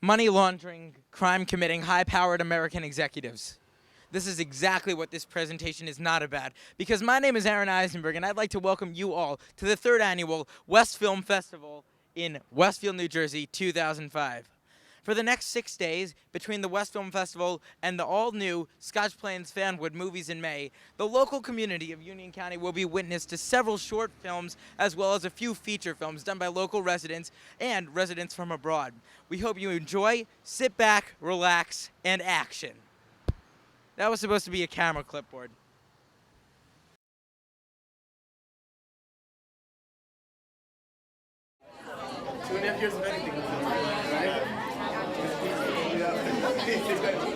money laundering, crime committing, high powered American executives. This is exactly what this presentation is not about. Because my name is Aaron Eisenberg, and I'd like to welcome you all to the third annual Westfilm Festival in Westfield, New Jersey, 2005. For the next 6 days, between the Westfilm Festival and the all-new Scotch Plains Fanwood movies in May, the local community of Union County will be witness to several short films as well as a few feature films done by local residents and residents from abroad. We hope you enjoy, sit back, relax, and action. That was supposed to be a camera clipboard. 2.5 years of anything, right? Oh, thank you very much.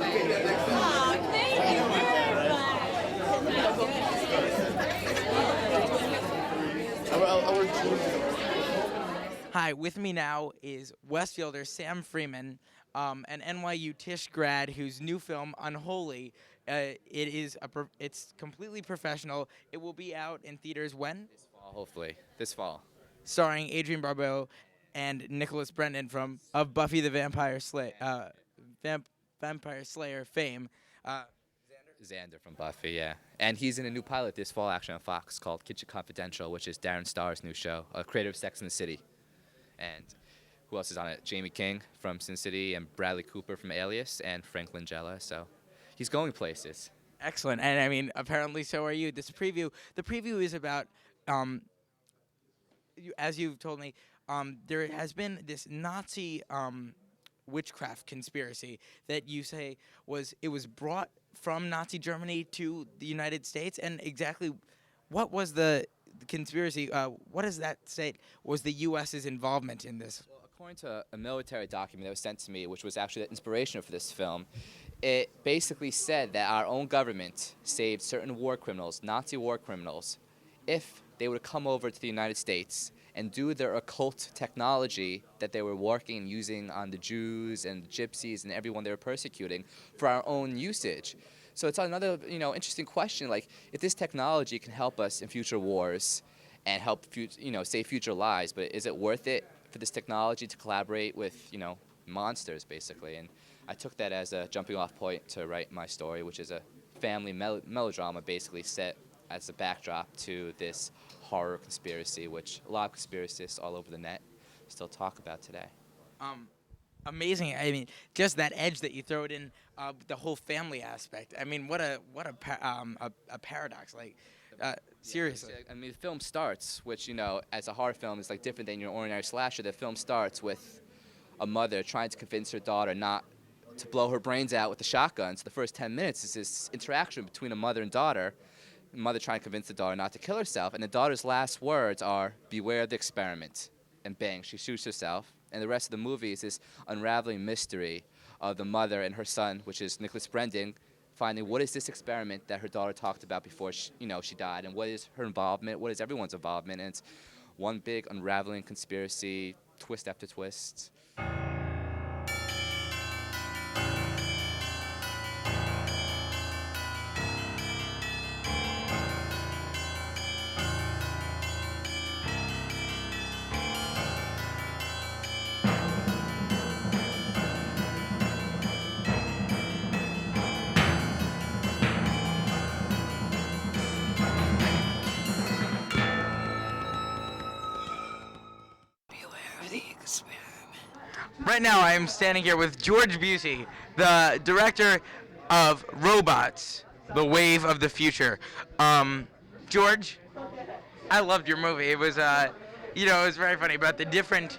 Hi, with me now is Westfielder Sam Freeman, an NYU Tisch grad whose new film, Unholy, it's completely professional. It will be out in theaters when? This fall, hopefully. This fall. Starring Adrienne Barbeau and Nicholas Brendan of Buffy the Vampire Slayer fame. Xander from Buffy, yeah. And he's in a new pilot this fall, actually, on Fox called Kitchen Confidential, which is Darren Starr's new show, a creator of Sex and the City. And who else is on it? Jamie King from Sin City and Bradley Cooper from Alias and Frank Langella. So he's going places. Excellent. And I mean, apparently so are you. The preview is about, as you've told me, there has been this Nazi witchcraft conspiracy that you say was brought from Nazi Germany to the United States, and exactly what was the conspiracy? What does that say was the U.S.'s involvement in this? Well, according to a military document that was sent to me, which was actually the inspiration for this film, it basically said that our own government saved certain war criminals, Nazi war criminals, if they would come over to the United States and do their occult technology that they were working and using on the Jews and the gypsies and everyone they were persecuting for our own usage. So it's another, interesting question. Like, if this technology can help us in future wars and help, save future lives, but is it worth it for this technology to collaborate with, monsters, basically? And I took that as a jumping-off point to write my story, which is a family melodrama, basically set as a backdrop to this horror conspiracy, which a lot of conspiracists all over the net still talk about today. Amazing. I mean, just that edge that you throw it in, the whole family aspect. I mean, what a paradox. Like, seriously. I mean, the film starts, which, as a horror film is like different than your ordinary slasher. The film starts with a mother trying to convince her daughter not to blow her brains out with a shotgun. So the first 10 minutes is this interaction between a mother and daughter. The mother trying to convince the daughter not to kill herself, and the daughter's last words are, "Beware of the experiment," and bang, she shoots herself. And the rest of the movie is this unraveling mystery of the mother and her son, which is Nicholas Brendan, finding what is this experiment that her daughter talked about before she died, and what is her involvement, what is everyone's involvement, and it's one big unraveling conspiracy, twist after twist. Right now, I am standing here with George Busey, the director of Robots, The Wave of the Future. George, I loved your movie. It was, it was very funny about the different.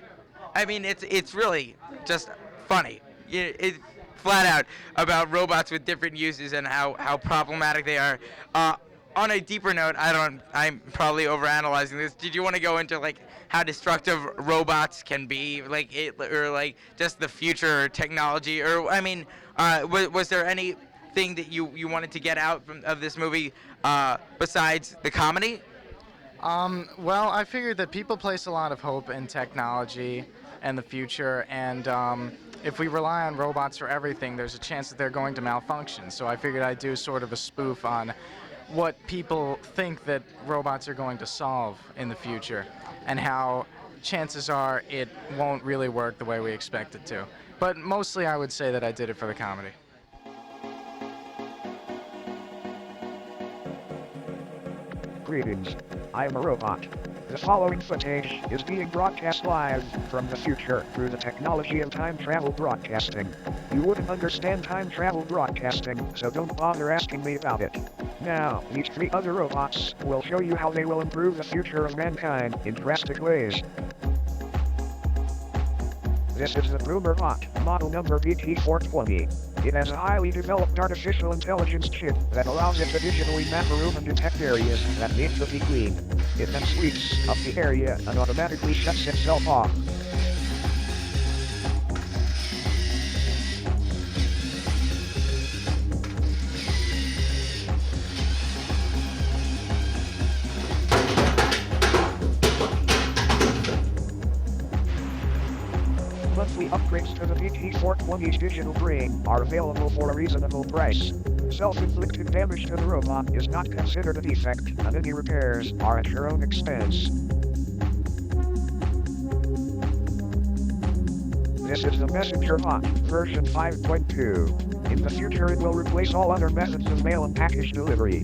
I mean, it's really just funny. It flat out about robots with different uses and how problematic they are. On a deeper note, I'm probably overanalyzing this. Did you want to go into like how destructive robots can be, or just the future technology, or I mean, was there anything that you wanted to get out of this movie besides the comedy? Well, I figured that people place a lot of hope in technology and the future, and if we rely on robots for everything, there's a chance that they're going to malfunction. So I figured I'd do sort of a spoof on what people think that robots are going to solve in the future, and how chances are it won't really work the way we expect it to. But mostly I would say that I did it for the comedy. Greetings. I am a robot. The following footage is being broadcast live from the future through the technology of time travel broadcasting. You wouldn't understand time travel broadcasting, so don't bother asking me about it. Now, these 3 other robots will show you how they will improve the future of mankind in drastic ways. This is the Bloomer Bot, model number BT420. It has a highly developed artificial intelligence chip that allows it to digitally map a room and detect areas that need to be cleaned. It then sweeps up the area and automatically shuts itself off. Monthly upgrades to the BT420's digital brain are available for a reasonable price. Self-inflicted damage to the robot is not considered a defect, and any repairs are at your own expense. This is the Messenger Bot, version 5.2. In the future it will replace all other methods of mail and package delivery.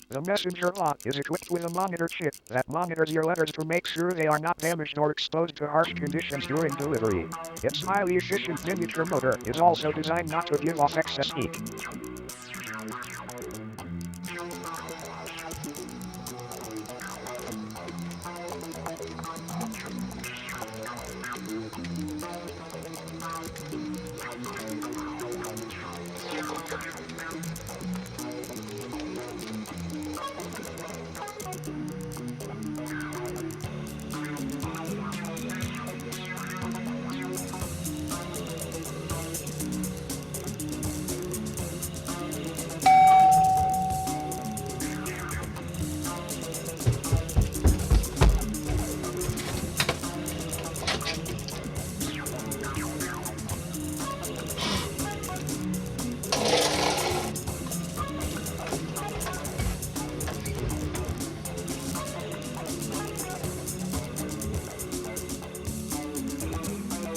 The Messenger Bot is equipped with a monitor chip that monitors your letters to make sure they are not damaged or exposed to harsh conditions during delivery. Its highly efficient miniature motor is also designed not to give off excess heat.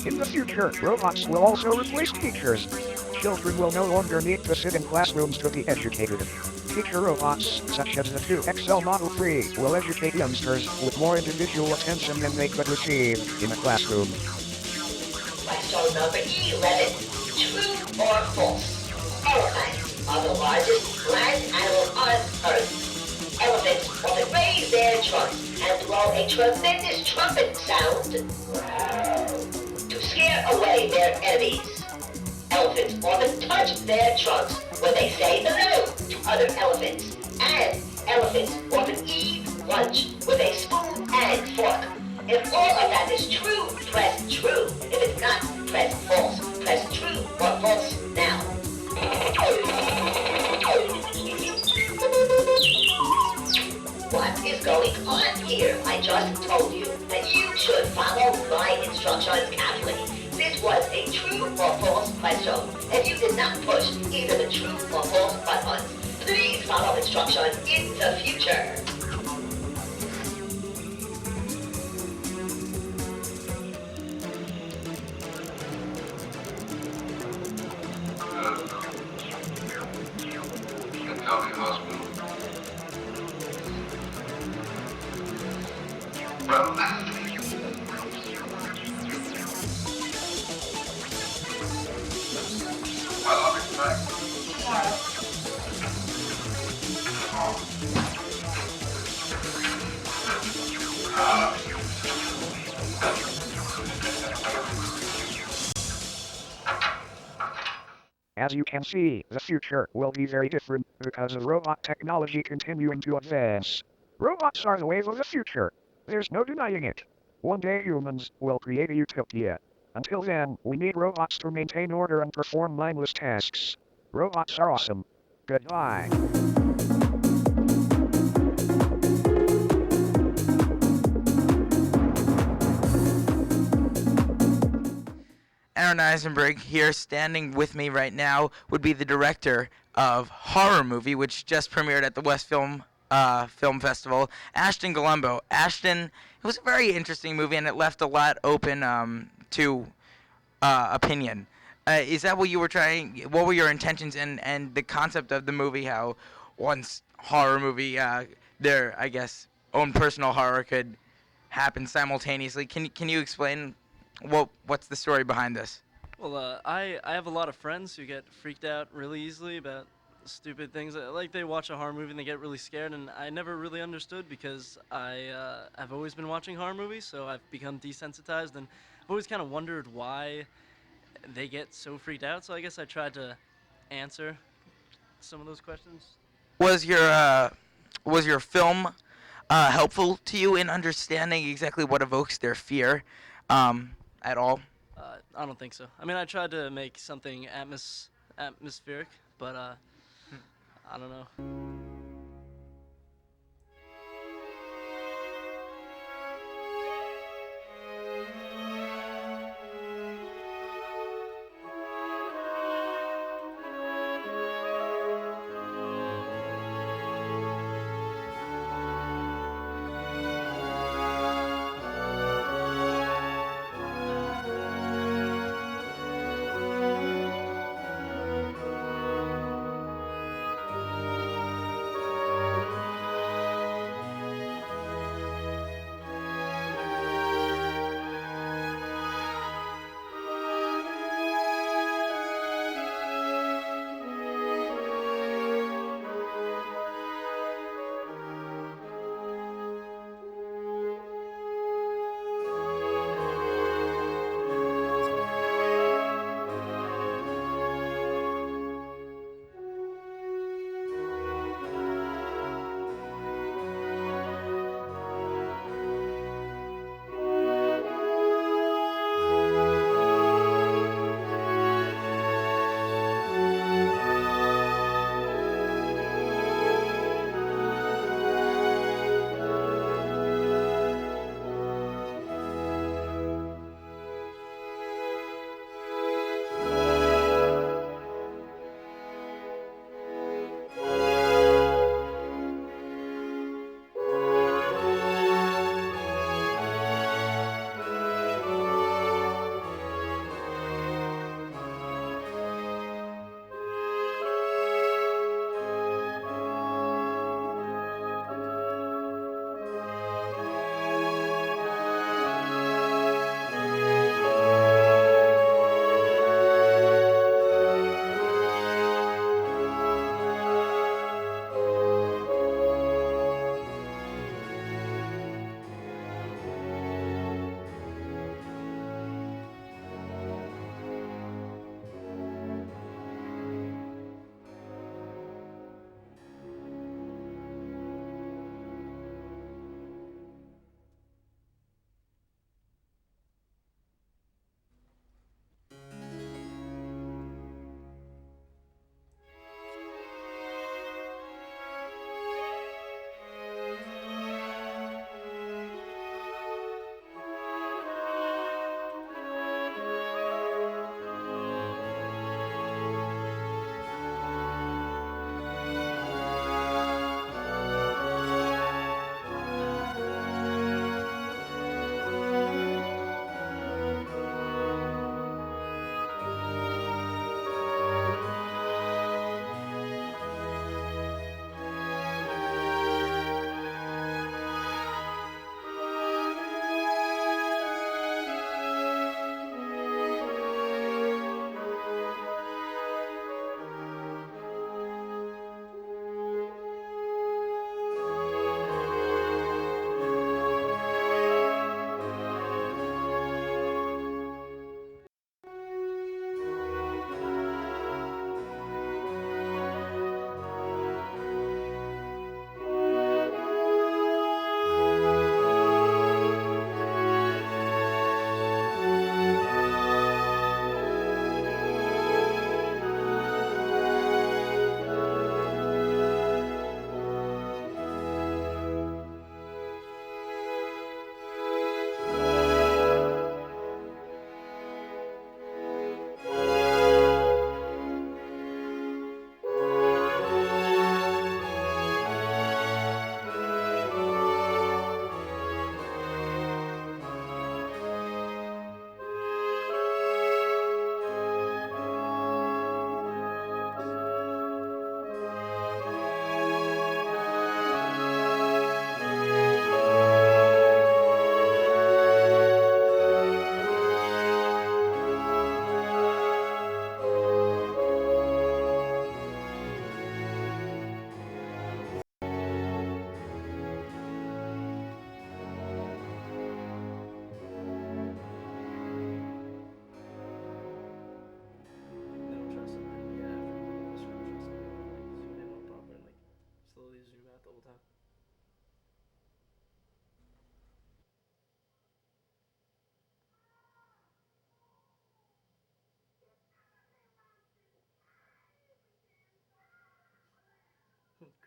In the future, robots will also replace teachers. Children will no longer need to sit in classrooms to be educated. Teacher robots, such as the 2XL Model 3, will educate youngsters with more individual attention than they could receive in a classroom. Question number 11. True or false? Elephants are the largest land animal on Earth. Elephants often raise their trunks and blow a tremendous trumpet sound to scare away their enemies. Elephants often touch their trunks when they say hello to other elephants. And elephants often eat lunch with a spoon and fork. If all of that is true, press true. If it's not, press false. Press true or false now. What is going on here? I just told you that you should follow my instructions carefully. This was a true or false question. If you did not push either the true or false buttons, please follow instructions in the future. County Hospital. Well, I'll be back. As you can see, the future will be very different because of robot technology continuing to advance. Robots are the wave of the future. There's no denying it. One day humans will create a utopia. Until then, we need robots to maintain order and perform mindless tasks. Robots are awesome. Goodbye. Aaron Eisenberg here. Standing with me right now would be the director of Horror Movie, which just premiered at the Westfilm Film Festival, Ashton Galumbo. Ashton, it was a very interesting movie, and it left a lot open to opinion. Is that what you were trying? What were your intentions and the concept of the movie? How once horror movie, their I guess own personal horror could happen simultaneously. Can you explain what's the story behind this? Well, I have a lot of friends who get freaked out really easily about stupid things. Like they watch a horror movie and they get really scared, and I never really understood because I have always been watching horror movies, so I've become desensitized, and I've always kind of wondered why they get so freaked out. So I guess I tried to answer some of those questions. Was your film helpful to you in understanding exactly what evokes their fear at all? I don't think so. I mean, I tried to make something atmospheric, but I don't know.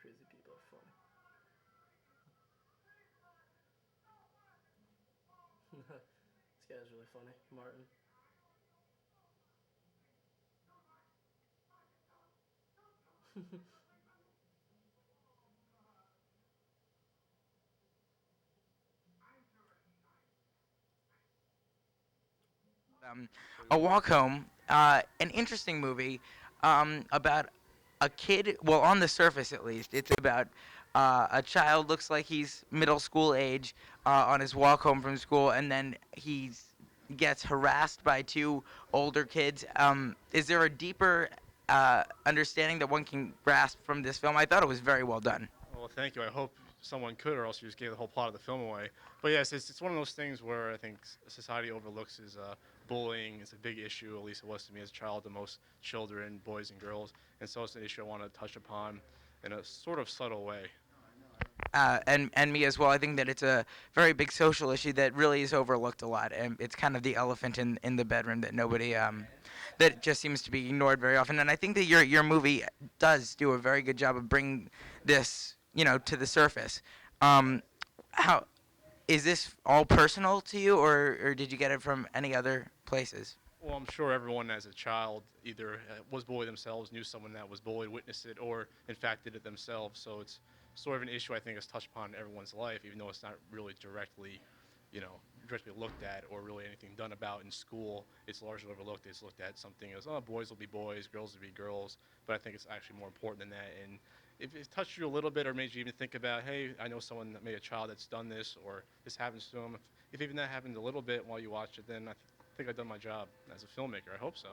Crazy people are funny. This guy's really funny, Martin. A Walk Home, an interesting movie about a kid. Well, on the surface at least, it's about a child looks like he's middle school age on his walk home from school, and then he gets harassed by two older kids. Is there a deeper understanding that one can grasp from this film? I thought it was very well done. Well, thank you. I hope someone could, or else you just gave the whole plot of the film away. But yes, it's one of those things where I think society overlooks is bullying. It's a big issue, at least it was to me as a child, to most children, boys and girls. And so it's an issue I want to touch upon in a sort of subtle way. And me as well. I think that it's a very big social issue that really is overlooked a lot, and it's kind of the elephant in the bedroom that nobody that just seems to be ignored very often. And I think that your movie does do a very good job of bringing this to the surface. How is this all personal to you, or did you get it from any other places? Well, I'm sure everyone as a child either was bullied themselves, knew someone that was bullied, witnessed it, or in fact did it themselves. So it's sort of an issue I think is touched upon in everyone's life, even though it's not really directly, directly looked at or really anything done about in school. It's largely overlooked. It's looked at something as, oh, boys will be boys, girls will be girls. But I think it's actually more important than that. And if it touched you a little bit or made you even think about, hey, I know someone that made a child that's done this or this happens to them, if even that happened a little bit while you watch it, then I think I've done my job as a filmmaker. I hope so.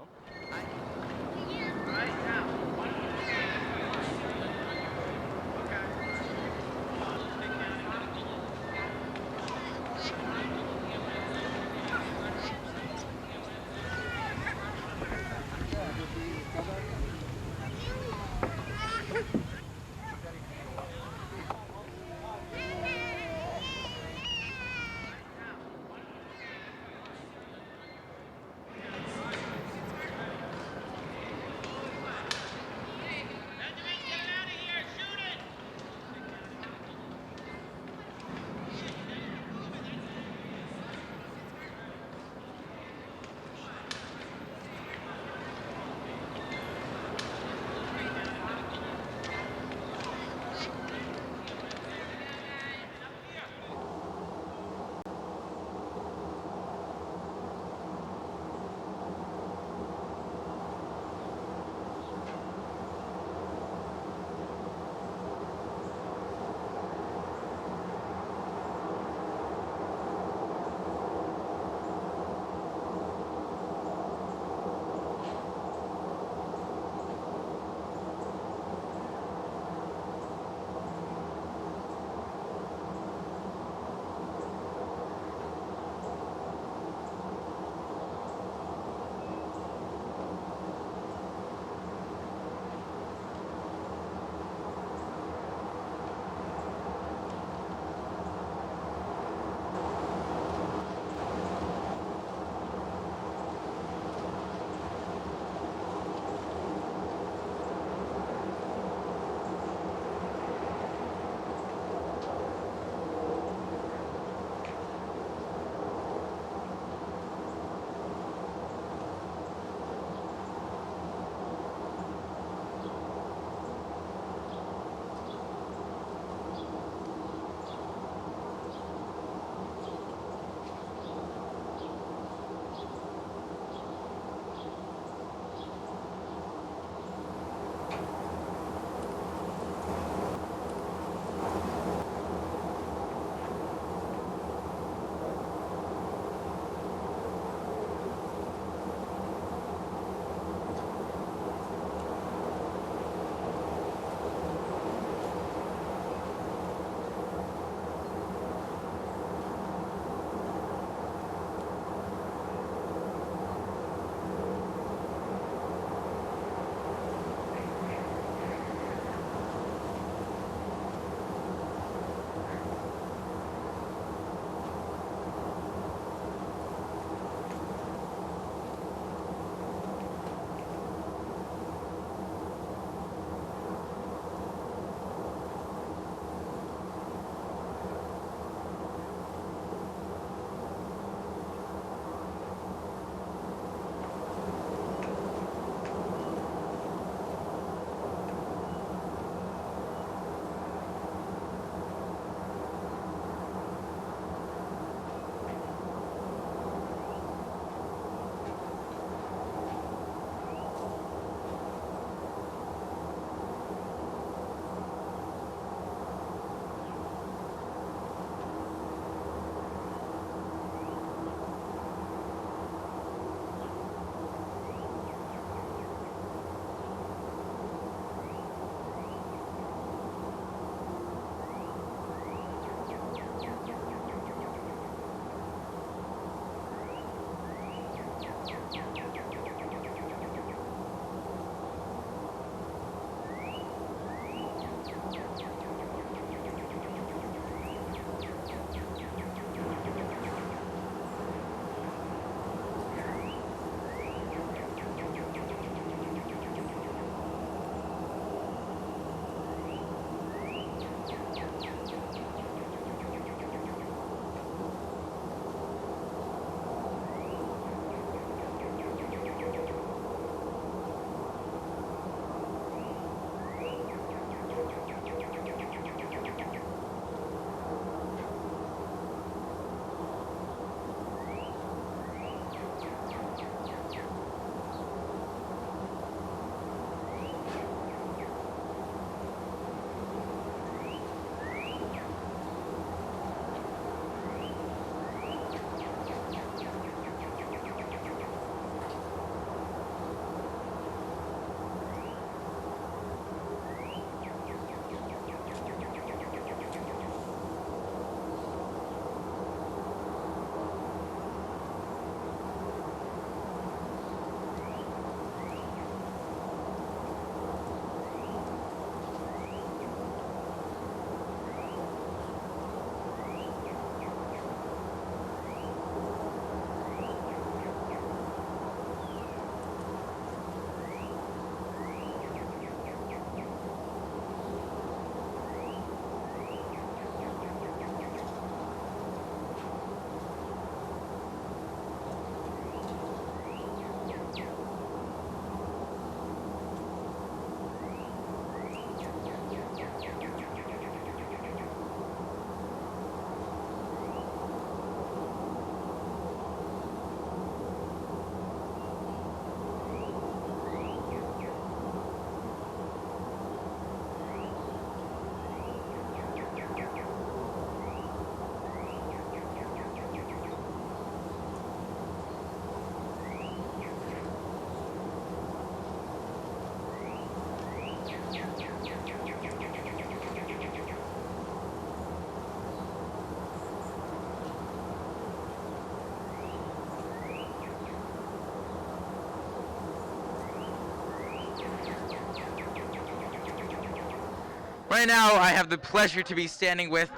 Right now, I have the pleasure to be standing with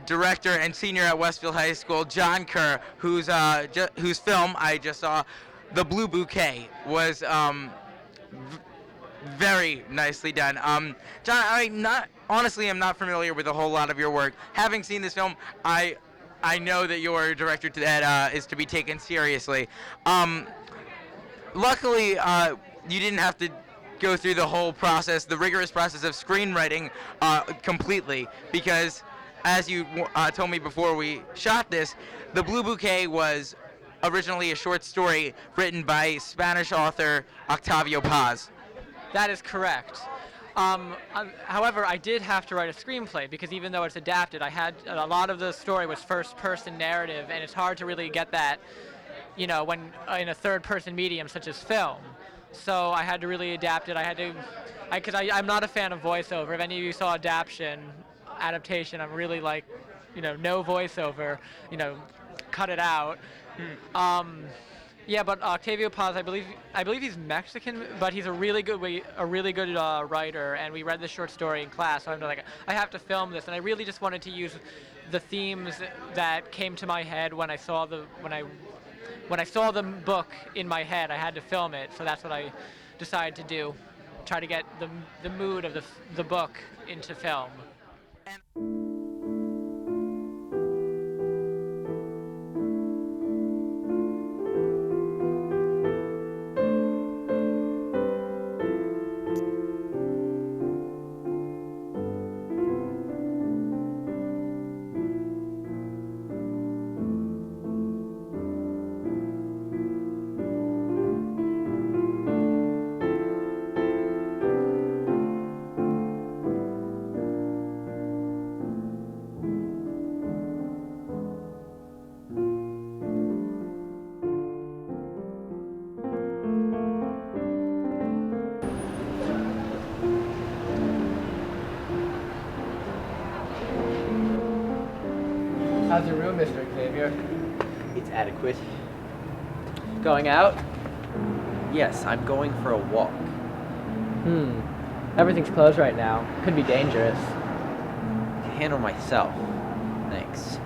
director and senior at Westfield High School, John Kerr, whose film I just saw, The Blue Bouquet, was very nicely done. John, I'm not familiar with a whole lot of your work. Having seen this film, I know that you're a director that is to be taken seriously. Luckily, you didn't have to go through the whole process, the rigorous process of screenwriting completely, because as you told me before we shot this, The Blue Bouquet was originally a short story written by Spanish author Octavio Paz. That is correct. However, I did have to write a screenplay because even though it's adapted, I had a lot of the story was first-person narrative, and it's hard to really get that, when in a third-person medium such as film. So I had to really adapt it. Because I'm not a fan of voiceover. If any of you saw adaptation, I'm really like, no voiceover, cut it out. Yeah, but Octavio Paz, I believe he's Mexican, but he's a really good writer, and we read this short story in class. So I'm like, I have to film this, and I really just wanted to use the themes that came to my head when I saw the book in my head. I had to film it, so that's what I decided to do. Try to get the mood of the book into film. How's your room, Mr. Xavier? It's adequate. Going out? Yes, I'm going for a walk. Everything's closed right now. Could be dangerous. I can handle myself. Thanks.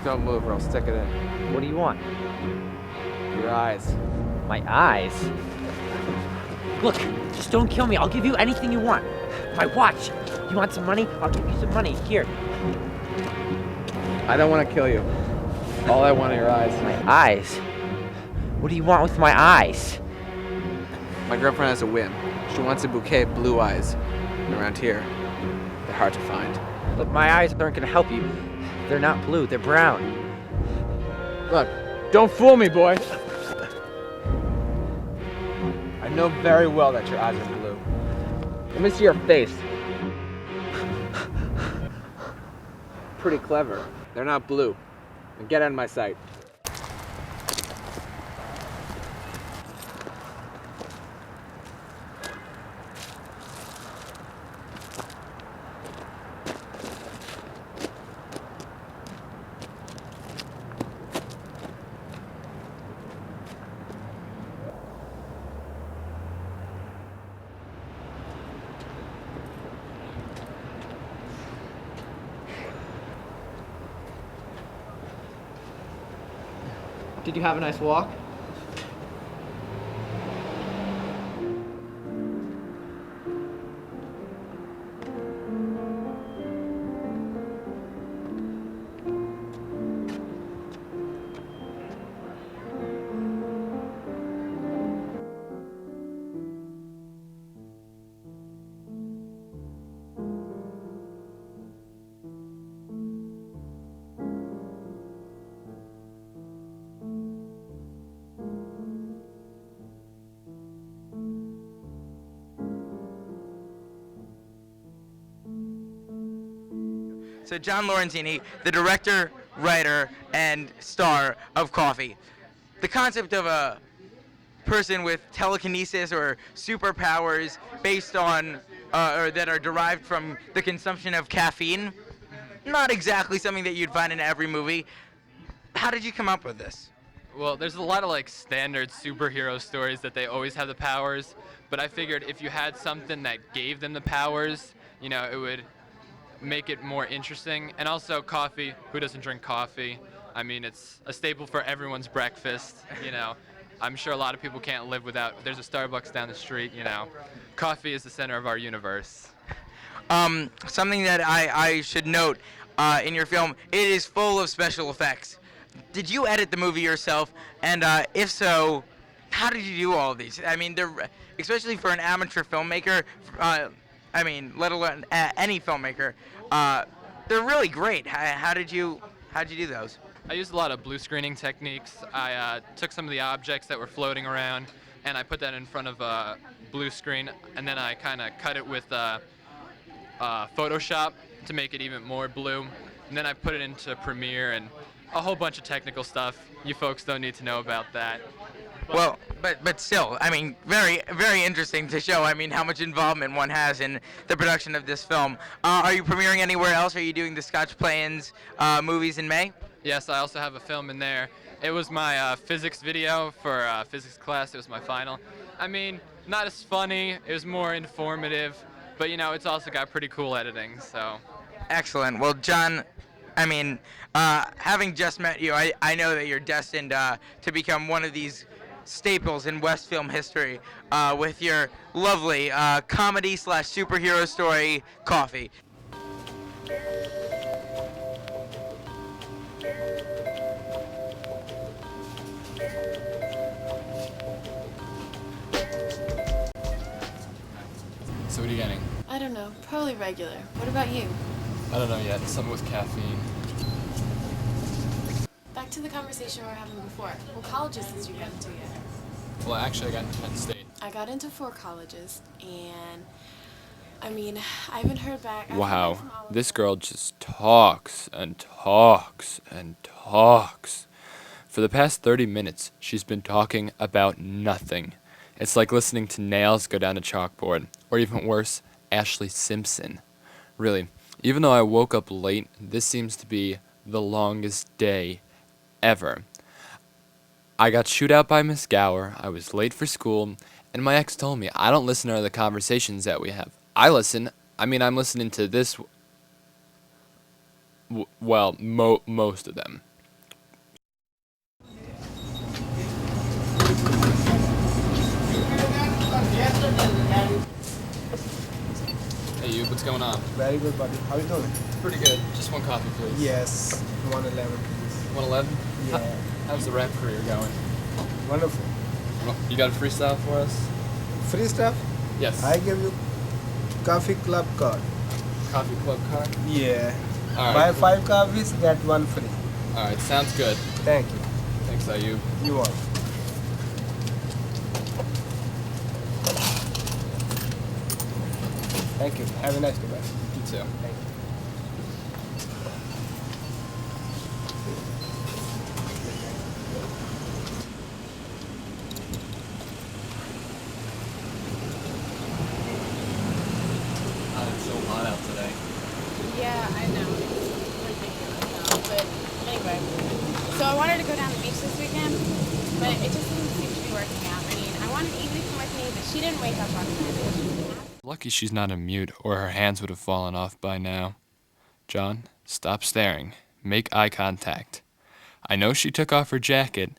Don't move or I'll stick it in. What do you want? Your eyes. My eyes? Look, just don't kill me. I'll give you anything you want. My watch. You want some money? I'll give you some money. Here. I don't want to kill you. All I want are your eyes. My eyes? What do you want with my eyes? My girlfriend has a whim. She wants a bouquet of blue eyes. And around here, they're hard to find. Look, my eyes aren't gonna help you. They're not blue, they're brown. Look, don't fool me, boy. I know very well that your eyes are blue. Let me see your face. Pretty clever. They're not blue. Now get out of my sight. Did you have a nice walk? So John Lorenzini, the director, writer, and star of Coffee. The concept of a person with telekinesis or superpowers based on, or that are derived from the consumption of caffeine, not exactly something that you'd find in every movie. How did you come up with this? Well, there's a lot of like standard superhero stories that they always have the powers, but I figured if you had something that gave them the powers, you know, it would make it more interesting. And also coffee, who doesn't drink coffee? I mean, it's a staple for everyone's breakfast, you know. I'm sure a lot of people can't live without, there's a Starbucks down the street, you know. Coffee is the center of our universe. Something that I should note in your film, it is full of special effects. Did you edit the movie yourself? And if so, how did you do all of these? I mean, they're, especially for an amateur filmmaker, I mean, let alone any filmmaker, they're really great. How'd you do those? I used a lot of blue screening techniques. I took some of the objects that were floating around and I put that in front of a blue screen, and then I kind of cut it with Photoshop to make it even more blue. And then I put it into Premiere and a whole bunch of technical stuff. You folks don't need to know about that. Well, but still, I mean, very, very interesting to show, I mean, how much involvement one has in the production of this film. Are you premiering anywhere else? Are you doing the Scotch Plains movies in May? Yes, I also have a film in there. It was my physics video for physics class. It was my final. I mean, not as funny. It was more informative. But, you know, it's also got pretty cool editing, so. Excellent. Well, John, I mean, having just met you, I know that you're destined to become one of these staples in Westfilm history with your lovely comedy slash superhero story coffee. So what are you getting? I don't know, probably regular. What about you? I don't know yet. Something with caffeine. Back to the conversation we were having before. What colleges did you get into yet? Well, actually, I got into Penn State. I got into 4 colleges, and I mean, I haven't heard back. Wow, this girl just talks and talks and talks. For the past 30 minutes, she's been talking about nothing. It's like listening to nails go down a chalkboard, or even worse, Ashley Simpson. Really, even though I woke up late, this seems to be the longest day ever. I got chewed out by Miss Gower, I was late for school, and my ex told me I don't listen to the conversations that we have. I'm listening to this, well, most of them. Hey, you, what's going on? Very good, buddy. How you doing? Pretty good. Just one coffee, please. Yes, 111, please. 111? Yeah. How's the rap career going? Wonderful. You got a freestyle for us? Free stuff? Yes. I give you coffee club card. Coffee club card? Yeah. All right, Buy cool. 5 coffees, get 1 free. All right, sounds good. Thank you. Thanks, Ayub. You are. Thank you. Have a nice day, bye. You too. Thank you. It's so hot out today. Yeah, I know. It's ridiculous now. But anyway, so I wanted to go down the beach this weekend, but it just didn't seem to be working out. I mean, I wanted Evie to come with me, but she didn't wake up on time. Lucky she's not on mute, or her hands would have fallen off by now. John, stop staring. Make eye contact. I know she took off her jacket,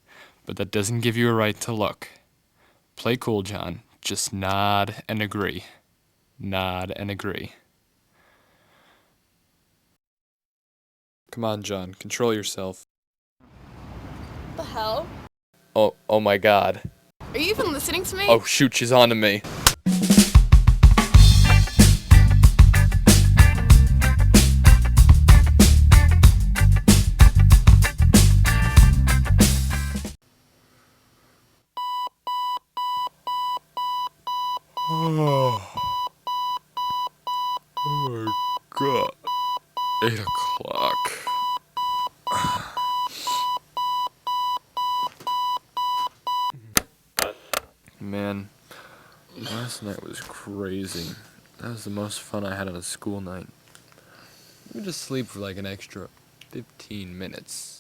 but that doesn't give you a right to look. Play cool, John. Just nod and agree. Nod and agree. Come on, John. Control yourself. What the hell? Oh my God. Are you even listening to me? Oh shoot, she's on to me. Oh my God. 8 o'clock. Man, last night was crazy. That was the most fun I had on a school night. Let me just sleep for like an extra 15 minutes.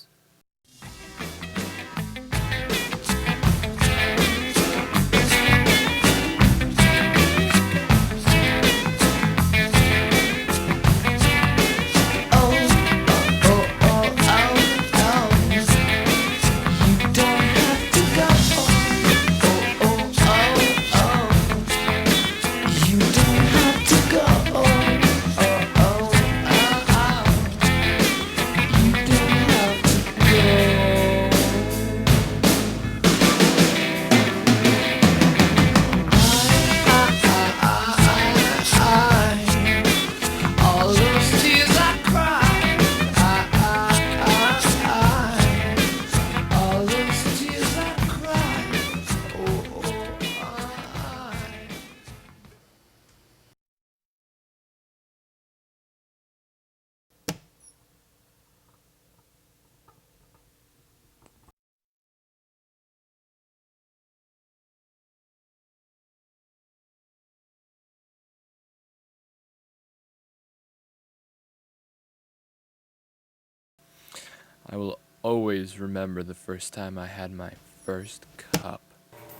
I will always remember the first time I had my first cup.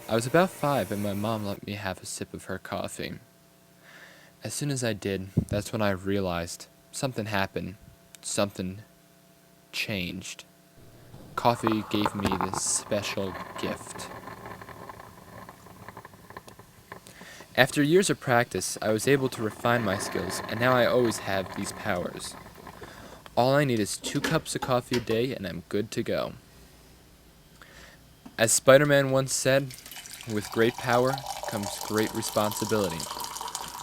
I was about 5 and my mom let me have a sip of her coffee. As soon as I did, that's when I realized something happened. Something changed. Coffee gave me this special gift. After years of practice, I was able to refine my skills, and now I always have these powers. All I need is 2 cups of coffee a day, and I'm good to go. As Spider-Man once said, with great power comes great responsibility.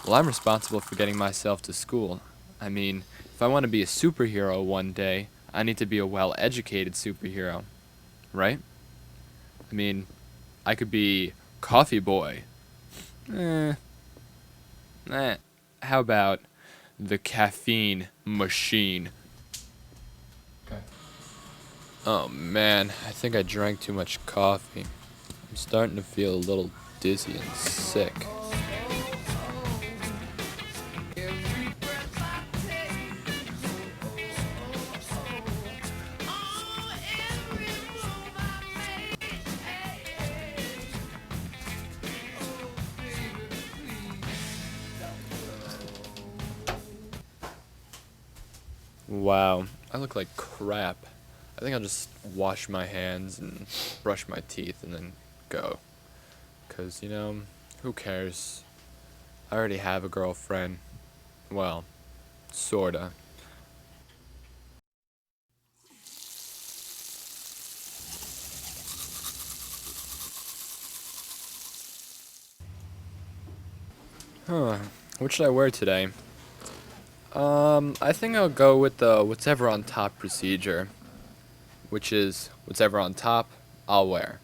Well, I'm responsible for getting myself to school. I mean, if I want to be a superhero one day, I need to be a well-educated superhero, right? I mean, I could be Coffee Boy. How about the Caffeine Machine? Okay. Oh man, I think I drank too much coffee. I'm starting to feel a little dizzy and sick. Wow, I look like crap. I think I'll just wash my hands and brush my teeth and then go. 'Cause, you know, who cares? I already have a girlfriend. Well, sorta. Huh, what should I wear today? I think I'll go with the whatever on top procedure, which is whatever on top, I'll wear.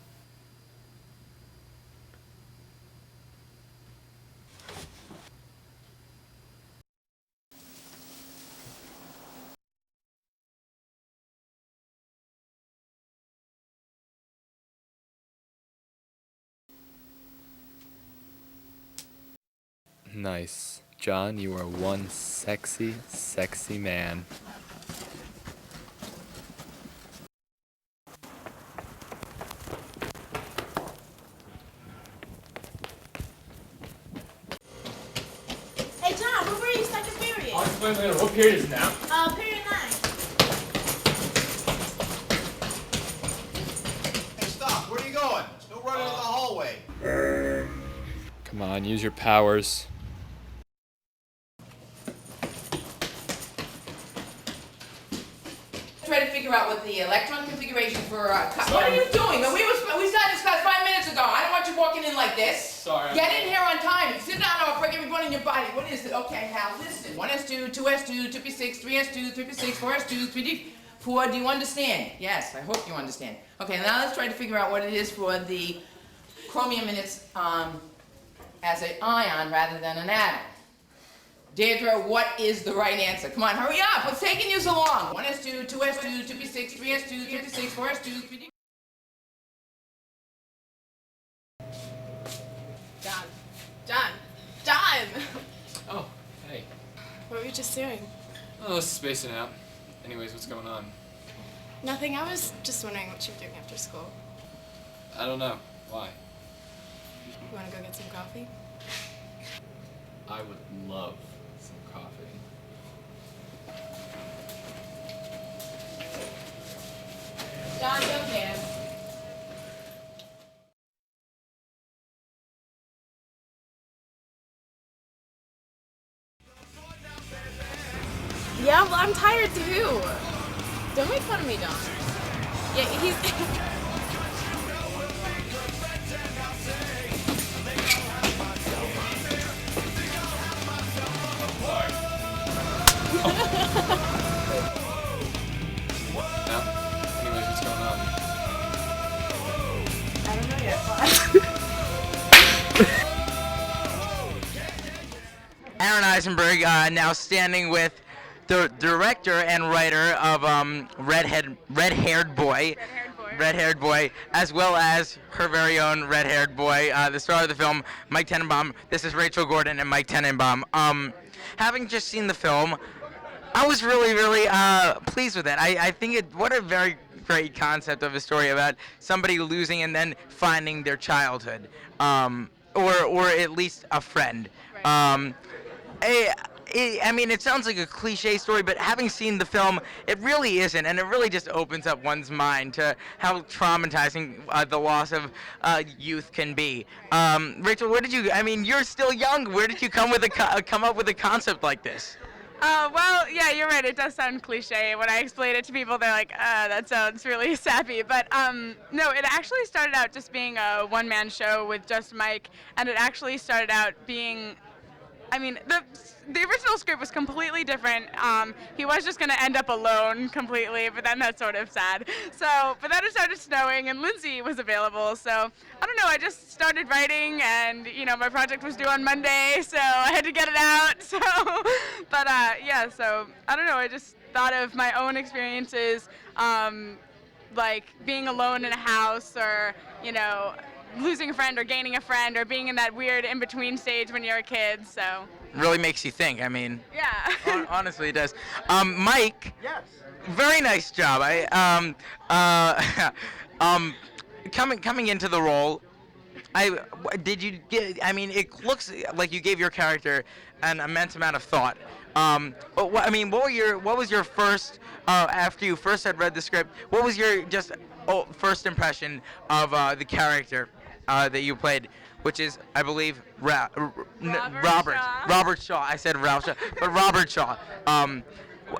Nice. John, you are one sexy, sexy man. Hey, John, what were you second period? I'll explain later. What period is it now? Period 9. Hey, stop. Where are you going? There's no running in the hallway. Come on, use your powers. Try to figure out what the electron configuration for what are you doing? We started this class 5 minutes ago. I don't want you walking in like this. Sorry. Get in here on time. If you sit down, I'll break every bone in your body. What is it? Okay, now listen. 1s2, 2s2, 2p6, 3s2, 3p6, 4s2, 3d4. Do you understand? Yes, I hope you understand. Okay, now let's try to figure out what it is for the chromium in its as an ion rather than an atom. Deirdre, what is the right answer? Come on, hurry up. What's taking you so long? 1s2, 2s2, 2p6, 3s2, 3p6, 4s2, 3d... John! Oh, hey. What were you just doing? Oh, spacing out. Anyways, what's going on? Nothing. I was just wondering what you were doing after school. I don't know. Why? You want to go get some coffee? I would love some coffee. John, go there. Yeah, well, I'm tired too. Don't make fun of me, John. Yeah, he's... Anyways, what's going on? I don't know yet. Aaron Eisenberg now standing with the director and writer of Red-Haired Boy, as well as her very own red-haired boy, the star of the film, Mike Tenenbaum. This is Rachel Gordon and Mike Tenenbaum. Having just seen the film, I was really, really pleased with it. I think what a very great concept of a story about somebody losing and then finding their childhood, or at least a friend. I mean, it sounds like a cliche story, but having seen the film, it really isn't, and it really just opens up one's mind to how traumatizing the loss of youth can be. Rachel, where did you? I mean, you're still young. Where did you come up with a concept like this? Well, yeah, you're right. It does sound cliche. When I explain it to people, they're like, that sounds really sappy. But no, it actually started out just being a one-man show with just Mike, and it actually started out being, I mean, the original script was completely different. He was just going to end up alone completely, but then that's sort of sad. So, but then it started snowing, and Lindsay was available. So, I don't know, I just started writing, and, you know, my project was due on Monday, so I had to get it out. So, but, yeah, so, I don't know, I just thought of my own experiences, like being alone in a house, or, you know, losing a friend or gaining a friend, or being in that weird in-between stage when you're a kid, so. Really makes you think. I mean, yeah. Honestly, it does. Mike. Yes. Very nice job. Coming into the role, did you get? I mean, it looks like you gave your character an immense amount of thought. But what was your first after you first had read the script? What was your first impression of the character that you played, which is, I believe, Robert Shaw. I said Ralph Shaw, but Robert Shaw.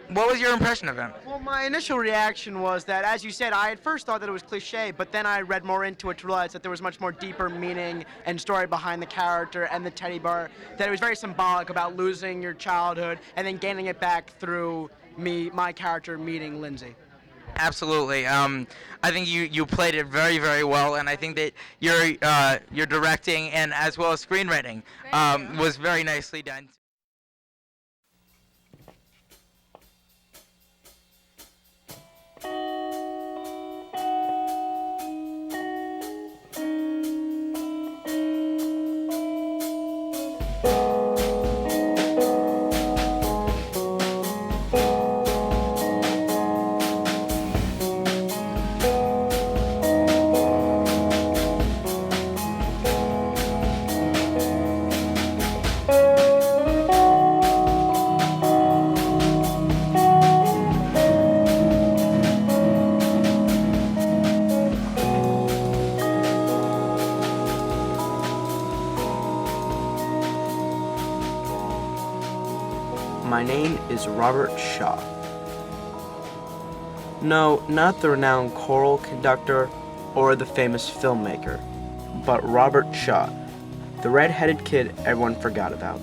What was your impression of him? Well, my initial reaction was that, as you said, I at first thought that it was cliche, but then I read more into it to realize that there was much more deeper meaning and story behind the character and the teddy bear, that it was very symbolic about losing your childhood and then gaining it back through my character meeting Lindsay. Absolutely. I think you played it very, very well, and I think that your directing and as well as screenwriting was very nicely done. My name is Robert Shaw. No, not the renowned choral conductor or the famous filmmaker, but Robert Shaw, the red-headed kid everyone forgot about.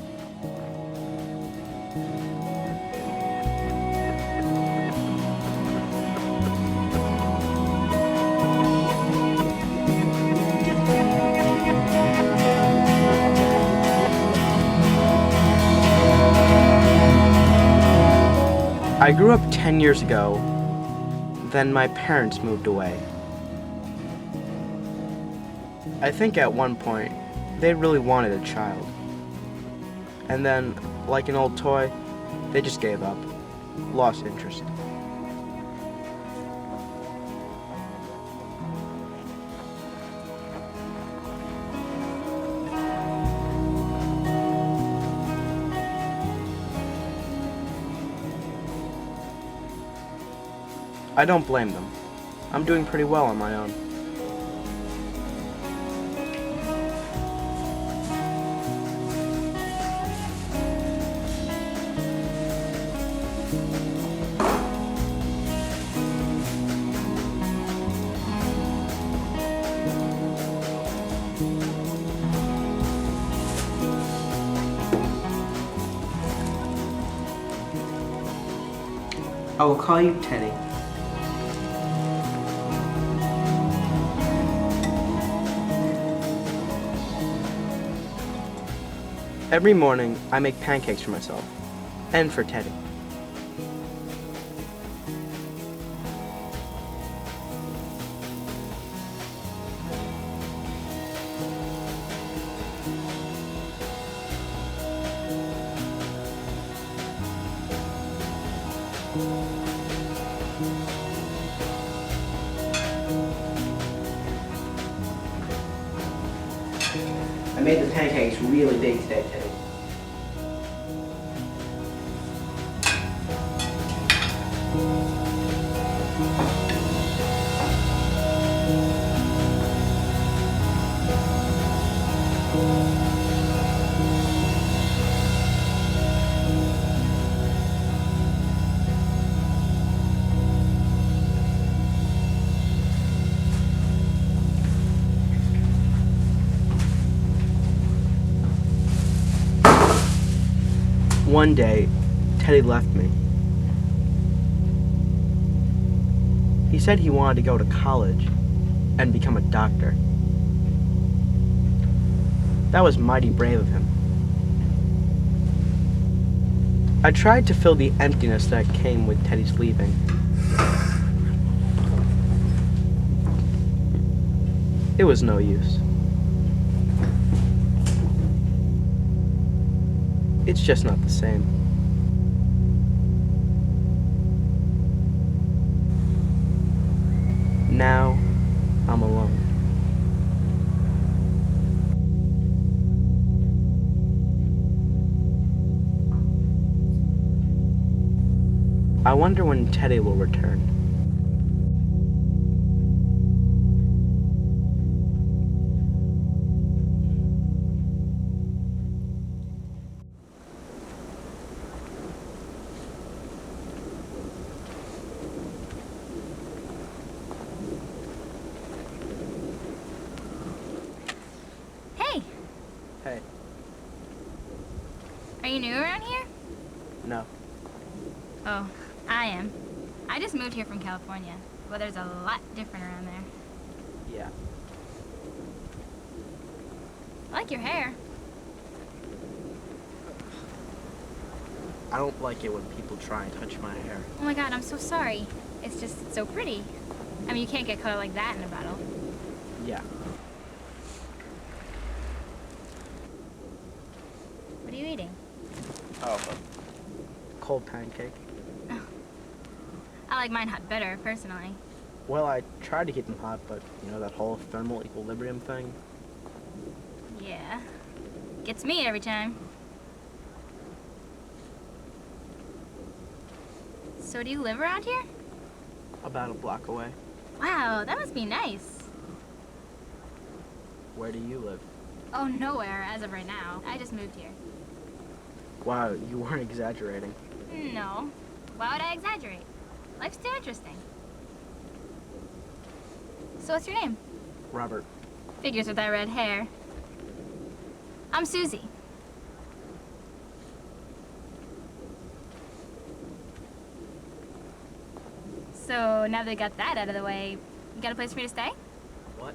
I grew up 10 years ago, then my parents moved away. I think at one point, they really wanted a child. And then, like an old toy, they just gave up, lost interest. I don't blame them. I'm doing pretty well on my own. I will call you Teddy. Every morning, I make pancakes for myself, and for Teddy. I made the pancakes really big today, Teddy. One day, Teddy left me. He said he wanted to go to college and become a doctor. That was mighty brave of him. I tried to fill the emptiness that came with Teddy's leaving. It was no use. It's just not the same. Now, I'm alone. I wonder when Teddy will return. Hey, Hey, are you new around here? no. Oh, I am. I just moved here from California. Weather's a lot different around there. Yeah. I like your hair. I don't like it when people try and touch my hair. Oh my god, I'm so sorry. It's just it's so pretty. I mean, you can't get color like that in a bottle. Yeah. What are you eating? Oh, a cold pancake. I like mine hot better, personally. Well, I tried to keep them hot, but you know that whole thermal equilibrium thing? Yeah. Gets me every time. So do you live around here? About a block away. Wow, that must be nice. Where do you live? Oh, nowhere, as of right now. I just moved here. Wow, you weren't exaggerating. No. Why would I exaggerate? Life's too interesting. So what's your name? Robert. Figures with that red hair. I'm Susie. So now that we got that out of the way, you got a place for me to stay? What?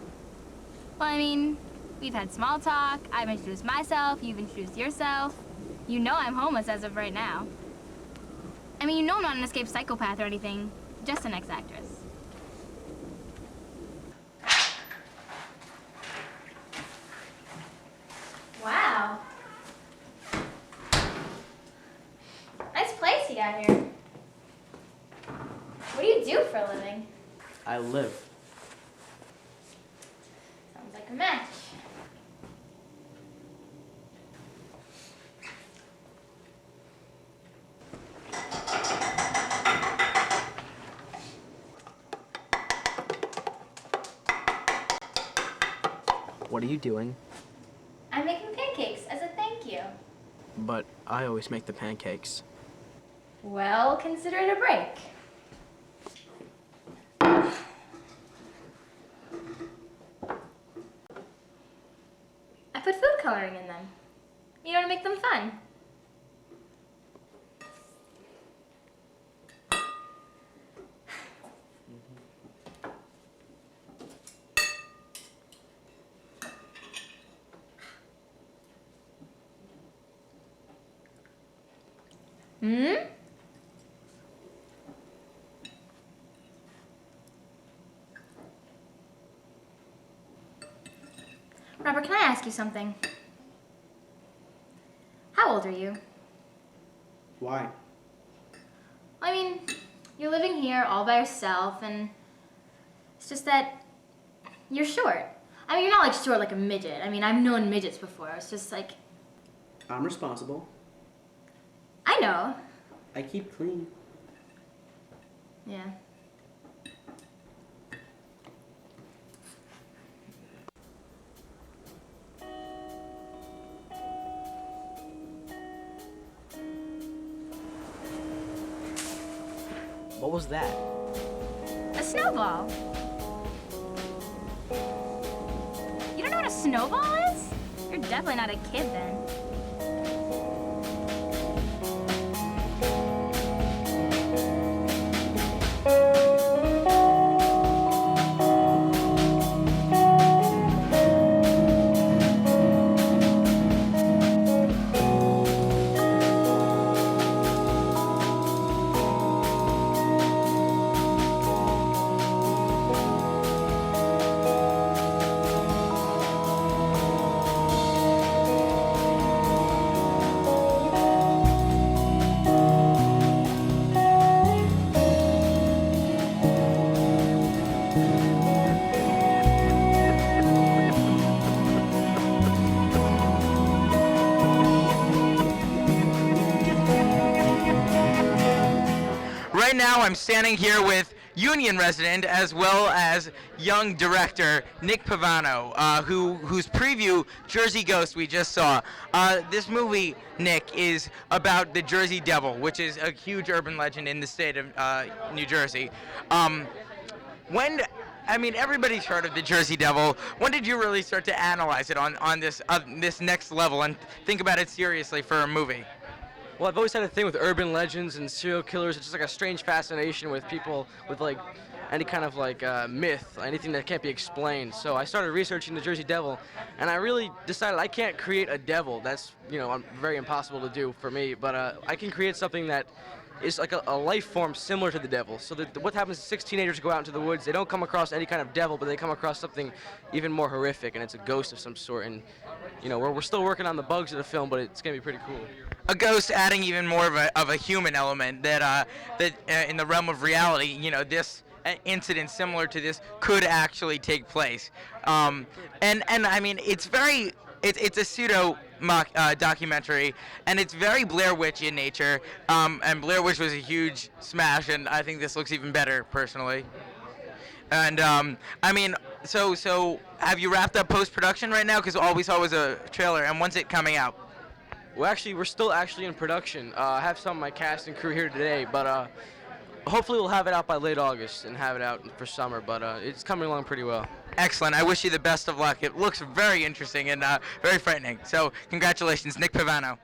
Well, I mean, we've had small talk, I've introduced myself, you've introduced yourself. You know I'm homeless as of right now. I mean, you know I'm not an escaped psychopath or anything, just an ex-actress. Wow. Nice place you got here. What do you do for a living? I live. Sounds like a match. What are you doing? I'm making pancakes as a thank you. But I always make the pancakes. Well, consider it a break. I put food coloring in them. You know, to make them fun. Hmm? Robert, can I ask you something? How old are you? Why? I mean, you're living here all by yourself, and it's just that you're short. I mean, you're not like short like a midget. I mean, I've known midgets before. It's just like, I'm responsible. I know. I keep clean. Yeah. What was that? A snowball. You don't know what a snowball is? You're definitely not a kid then. I'm standing here with Union resident as well as young director Nick Pavano, whose preview Jersey Ghost we just saw. This movie, Nick, is about the Jersey Devil, which is a huge urban legend in the state of New Jersey. Everybody's heard of the Jersey Devil. When did you really start to analyze it on this next level and think about it seriously for a movie? Well, I've always had a thing with urban legends and serial killers. It's just like a strange fascination with people with like any kind of like myth, anything that can't be explained. So I started researching the Jersey Devil, and I really decided I can't create a devil. That's very impossible to do for me. But I can create something that is like a life form similar to the devil. So what happens is 6 teenagers go out into the woods. They don't come across any kind of devil, but they come across something even more horrific, and it's a ghost of some sort. And we're still working on the bugs of the film, but it's gonna be pretty cool. A ghost adding even more of a human element that in the realm of reality, this incident similar to this could actually take place. It's a pseudo documentary, and it's very Blair Witch in nature. And Blair Witch was a huge smash, and I think this looks even better personally. And so have you wrapped up post-production right now? Because all we saw was a trailer, and when's it coming out? Well, we're still actually in production. I have some of my cast and crew here today, but hopefully we'll have it out by late August and have it out for summer, but it's coming along pretty well. Excellent. I wish you the best of luck. It looks very interesting and very frightening. So congratulations, Nick Pavano.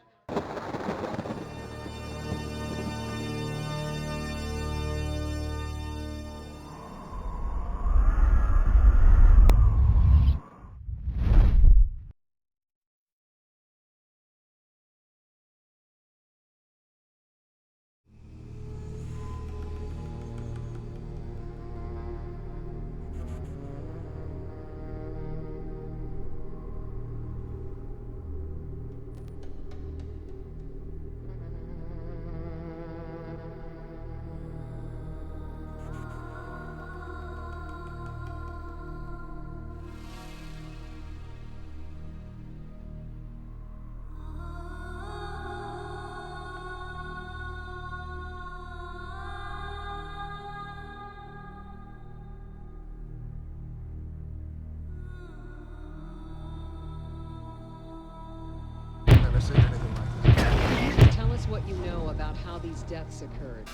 Tell us what you know about how these deaths occurred.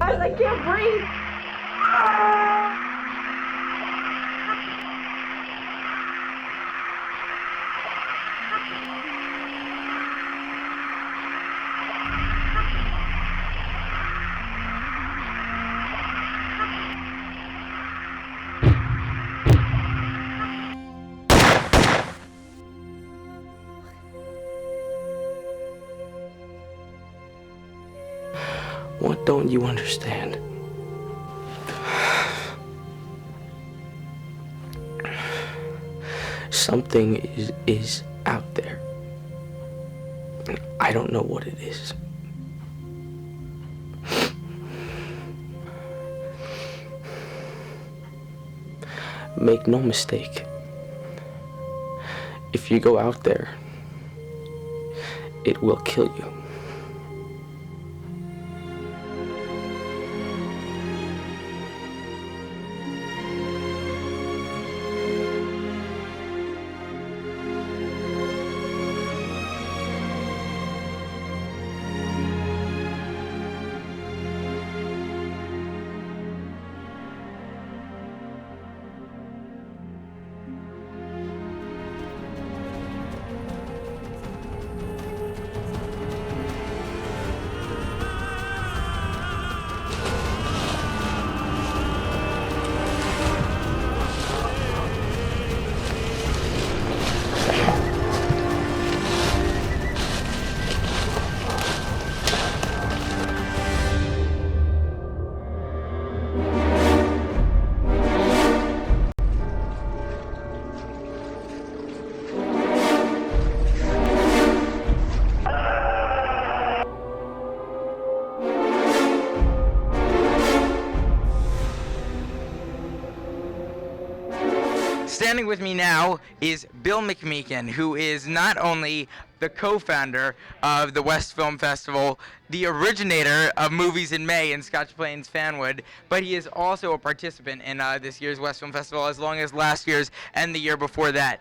I can't breathe. What don't you understand? Something is out there. I don't know what it is. Make no mistake. If you go out there, it will kill you. standing with me now is Bill McMeekan, who is not only the co-founder of the Westfilm Festival, the originator of Movies in May in Scotch Plains Fanwood, but he is also a participant in this year's Westfilm Festival, as long as last year's and the year before that.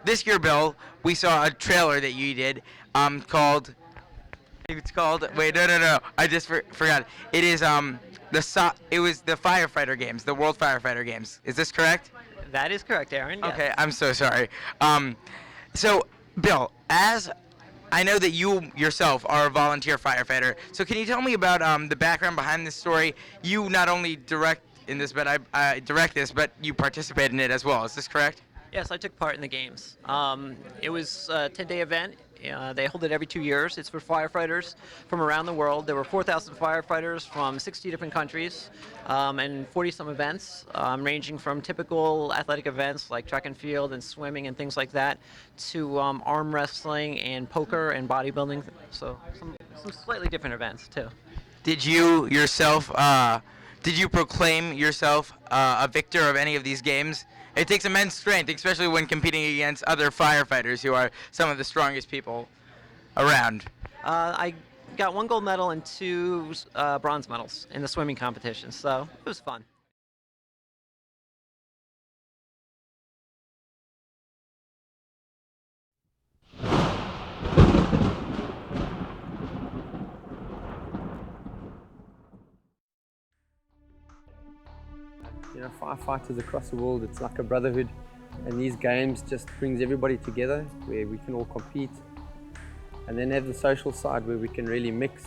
This year, Bill, we saw a trailer that you did called. It's called. Wait, no. I just forgot. It is it was the firefighter games, the World Firefighter Games. Is this correct? That is correct, Aaron. Yes. Okay, I'm so sorry. So, Bill, as I know that you yourself are a volunteer firefighter, so can you tell me about the background behind this story? You not only direct in this, but I direct this, but you participate in it as well. Is this correct? Yes, I took part in the games. It was a 10-day event. They hold it every 2 years. It's for firefighters from around the world. There were 4,000 firefighters from 60 different countries and 40-some events, ranging from typical athletic events like track and field and swimming and things like that, to arm wrestling and poker and bodybuilding. So some slightly different events too. Did you yourself? Did you proclaim yourself a victor of any of these games? It takes immense strength, especially when competing against other firefighters who are some of the strongest people around. I got 1 gold medal and 2 bronze medals in the swimming competition, so it was fun. You know, firefighters across the world, it's like a brotherhood, and these games just brings everybody together where we can all compete, and then have the social side where we can really mix.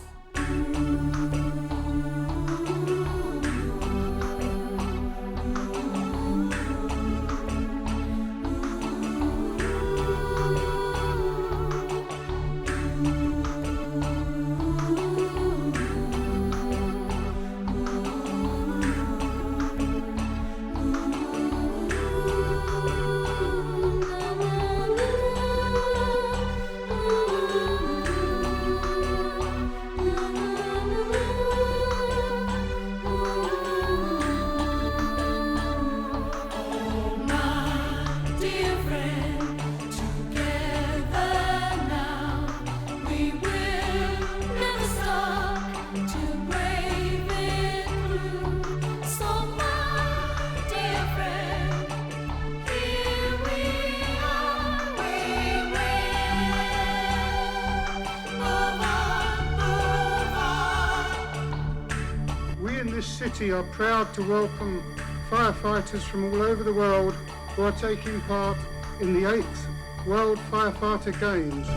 City are proud to welcome firefighters from all over the world who are taking part in the 8th World Firefighter Games.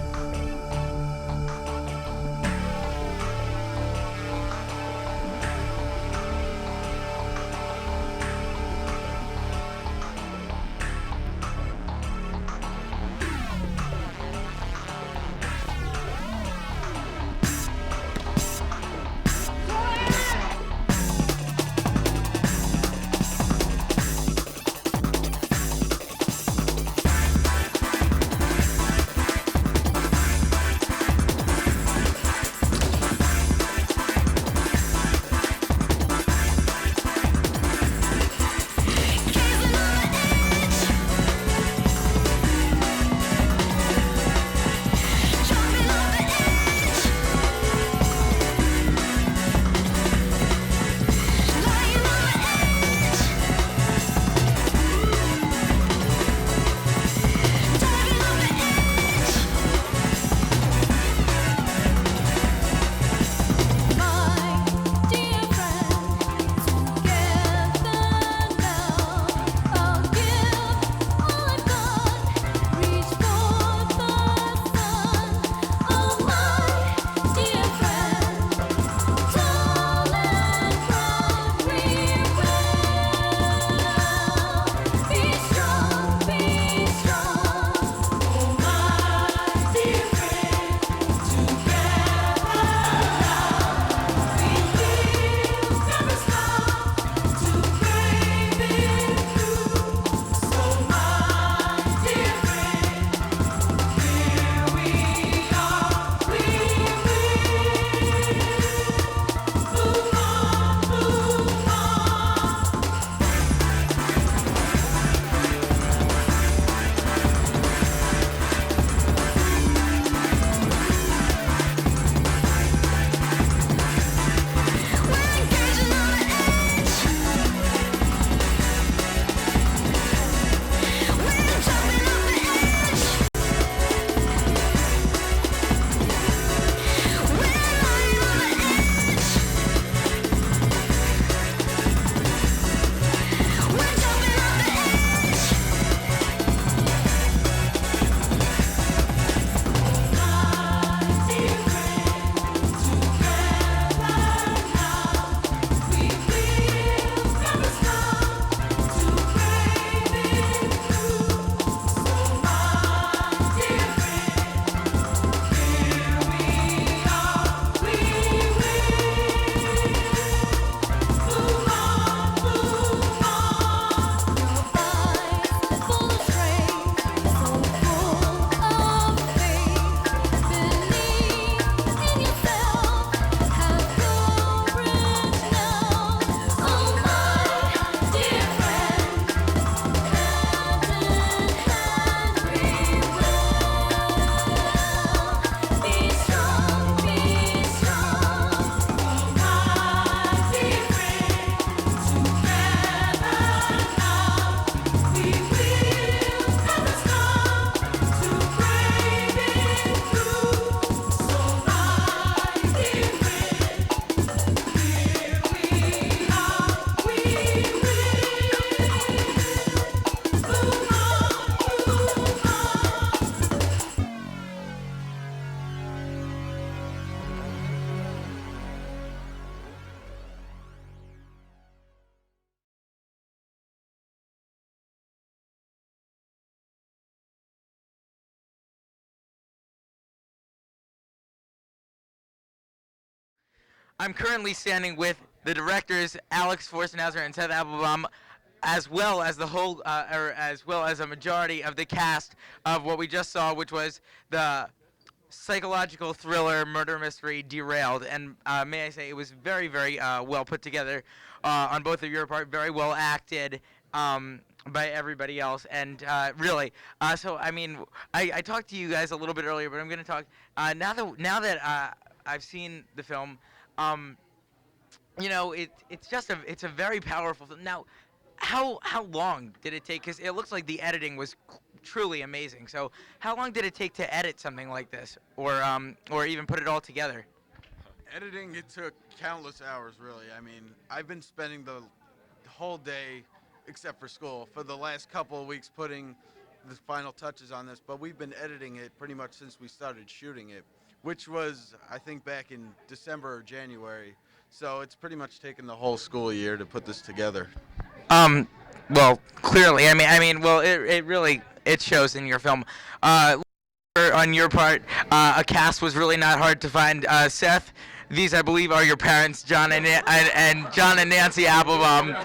I'm currently standing with the directors Alex Forstenhauser and Seth Applebaum, as well as the whole, or as well as a majority of the cast of what we just saw, which was the psychological thriller murder mystery Derailed. And may I say, it was very, very well put together on both of your part, very well acted. By everybody else, and really, so I mean, I talked to you guys a little bit earlier, but I'm going to talk now that I've seen the film. You know, it's a very powerful film. Now, how long did it take? Because it looks like the editing was truly amazing. So, how long did it take to edit something like this, or even put it all together? Editing, it took countless hours, really. I mean, I've been spending the whole day, except for school, for the last couple of weeks putting the final touches on this, but we've been editing it pretty much since we started shooting it, which was, I think, back in December or January. So it's pretty much taken the whole school year to put this together. Well, clearly, well, it really shows in your film. On your part, a cast was really not hard to find. Seth, these I believe are your parents, John and John and Nancy Applebaum.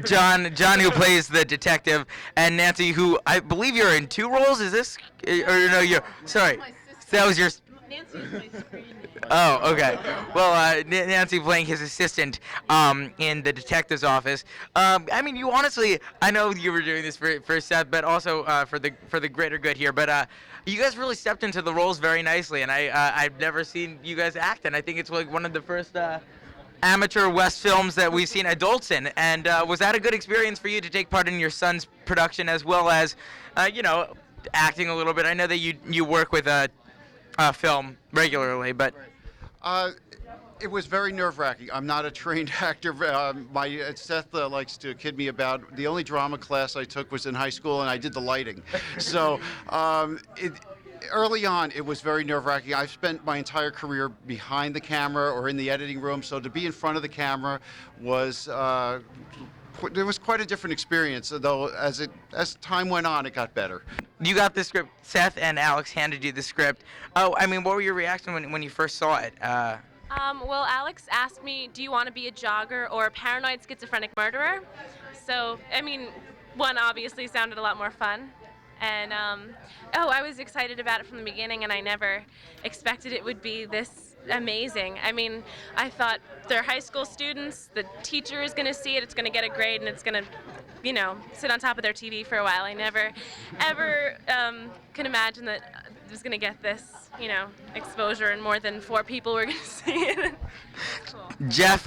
John who plays the detective, and Nancy who I believe you're in 2 roles. Is this or no? You're sorry. That was your. Oh, okay. Well, Nancy playing his assistant in the detective's office. I mean, you honestly, I know you were doing this for Seth, but also for the greater good here. But you guys really stepped into the roles very nicely, and I've never seen you guys act, and I think it's like one of the first amateur Westfilms that we've seen adults in. And was that a good experience for you to take part in your son's production as well as, you know, acting a little bit? I know that you work with film regularly, but. It was very nerve-wracking. I'm not a trained actor. Seth likes to kid me about the only drama class I took was in high school, and I did the lighting. So early on, it was very nerve-wracking. I've spent my entire career behind the camera or in the editing room, so to be in front of the camera was there was quite a different experience. Though as time went on, it got better. You got the script. Seth and Alex handed you the script. Oh, I mean, what were your reaction when you first saw it? Well, Alex asked me, do you want to be a jogger or a paranoid schizophrenic murderer? So, I mean, one obviously sounded a lot more fun. And, I was excited about it from the beginning, and I never expected it would be this amazing. I mean, I thought they're high school students, the teacher is going to see it, it's going to get a grade, and it's going to, you know, sit on top of their TV for a while. I never, ever could imagine that I was going to get this, you know, exposure and more than 4 people were going to see it. Jeff,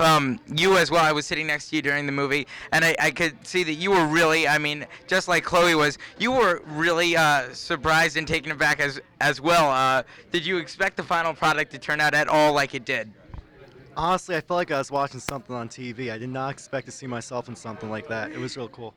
you as well, I was sitting next to you during the movie, and I could see that you were really, I mean, just like Chloe was, you were really surprised and taken aback as well. Did you expect the final product to turn out at all like it did? Honestly, I felt like I was watching something on TV. I did not expect to see myself in something like that. It was real cool.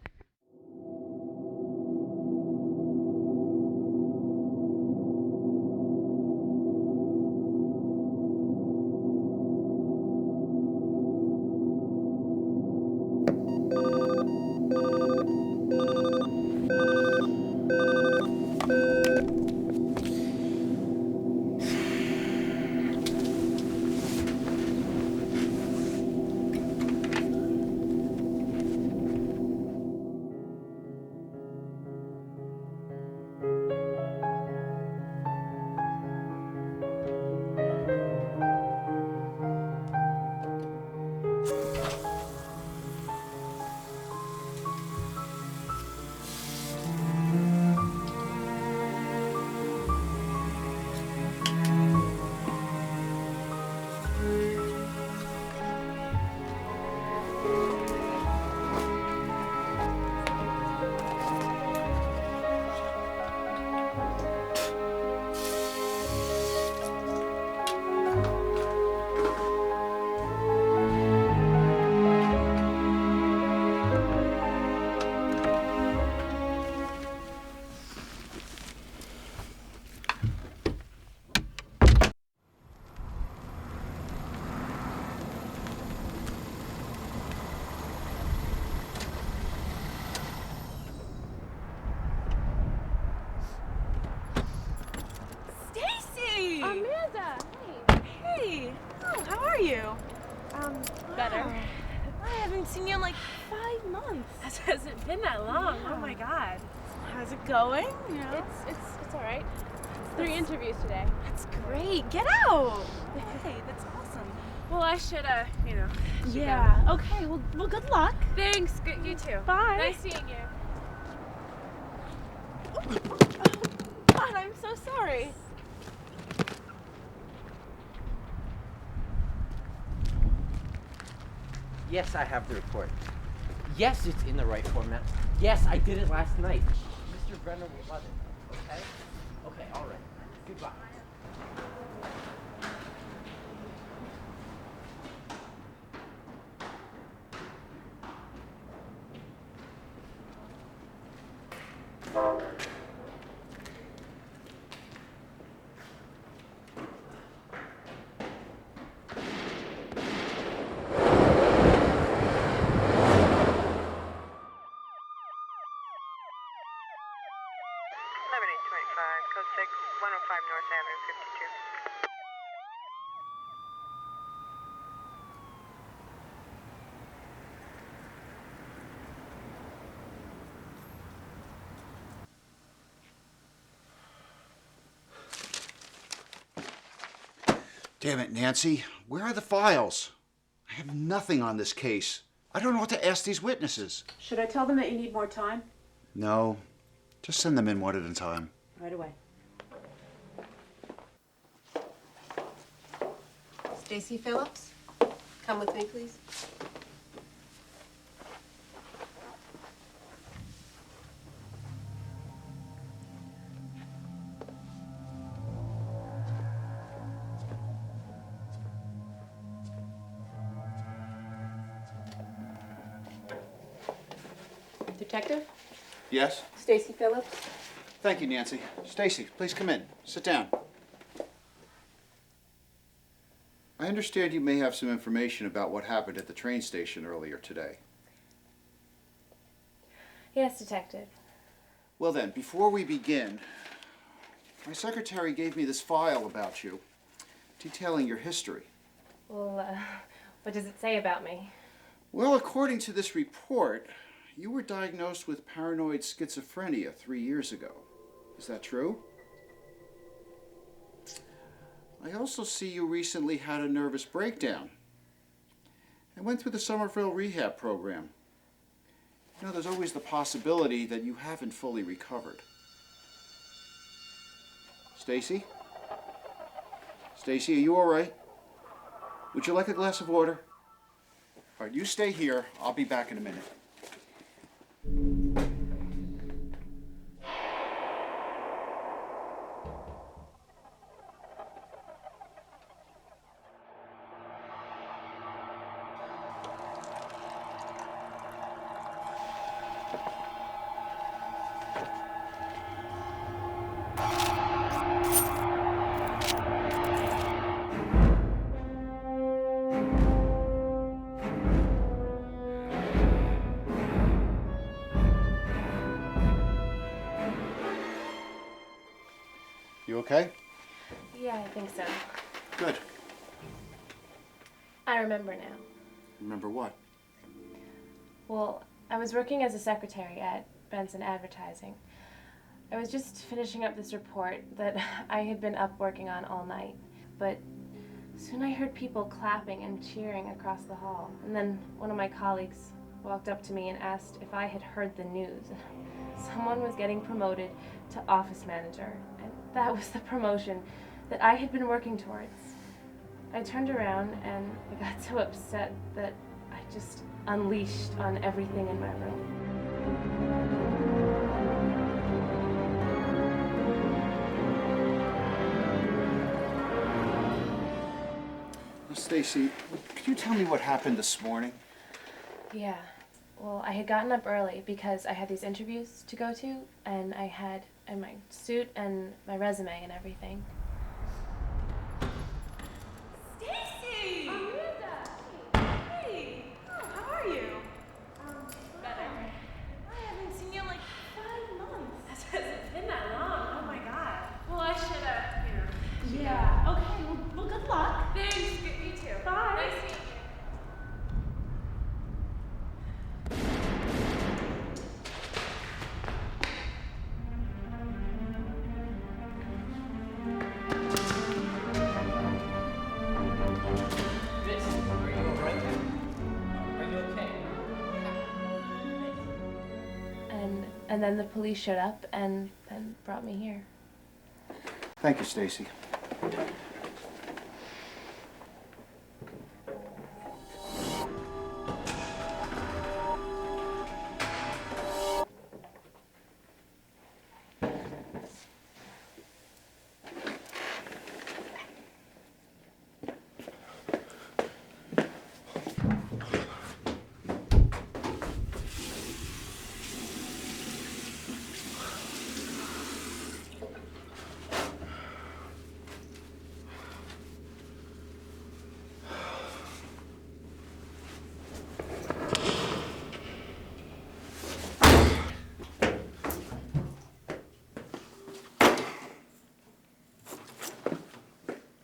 you? Better. Wow. I haven't seen you in like 5 months. That hasn't been that long. Yeah. Oh my God. How's it going? You know? It's all right. 3 interviews today. That's great. Get out. Hey, that's awesome. Well, I should, should Yeah. go. Okay. Well, good luck. Thanks. Good. You too. Bye. Nice seeing you. God, I'm so sorry. Yes, I have the report. Yes, it's in the right format. Yes, I did it last night. Mr. Brenner will love it. Okay? Okay, all right. Goodbye. Code 6, 105 North Avenue, 52. Damn it, Nancy. Where are the files? I have nothing on this case. I don't know what to ask these witnesses. Should I tell them that you need more time? No. Just send them in one at a time. Right away. Stacy Phillips, come with me, please. Detective? Yes? Stacy Phillips? Thank you, Nancy. Stacy, please come in. Sit down. I understand you may have some information about what happened at the train station earlier today. Yes, Detective. Well then, before we begin, my secretary gave me this file about you, detailing your history. Well, what does it say about me? Well, according to this report, you were diagnosed with paranoid schizophrenia 3 years ago. Is that true? I also see you recently had a nervous breakdown and went through the Somerville rehab program. You know, there's always the possibility that you haven't fully recovered. Stacy? Stacy, are you all right? Would you like a glass of water? All right, you stay here. I'll be back in a minute. You okay? Yeah, I think so. Good. I remember now. Remember what? Well, I was working as a secretary at Benson Advertising. I was just finishing up this report that I had been up working on all night. But soon I heard people clapping and cheering across the hall. And then one of my colleagues walked up to me and asked if I had heard the news. Someone was getting promoted to office manager, and that was the promotion that I had been working towards. I turned around and I got so upset that I just unleashed on everything in my room. Stacy, could you tell me what happened this morning? Yeah. Well, I had gotten up early because I had these interviews to go to, and I had my suit and my resume and everything. Stacy! Hey! Oh, how are you? Better. I haven't seen you in like 5 months. That hasn't been that long. Oh my God. Well, I should, Yeah. Okay. Well, good luck. Thanks. You too. Bye. And then the police showed up and then brought me here. Thank you, Stacy.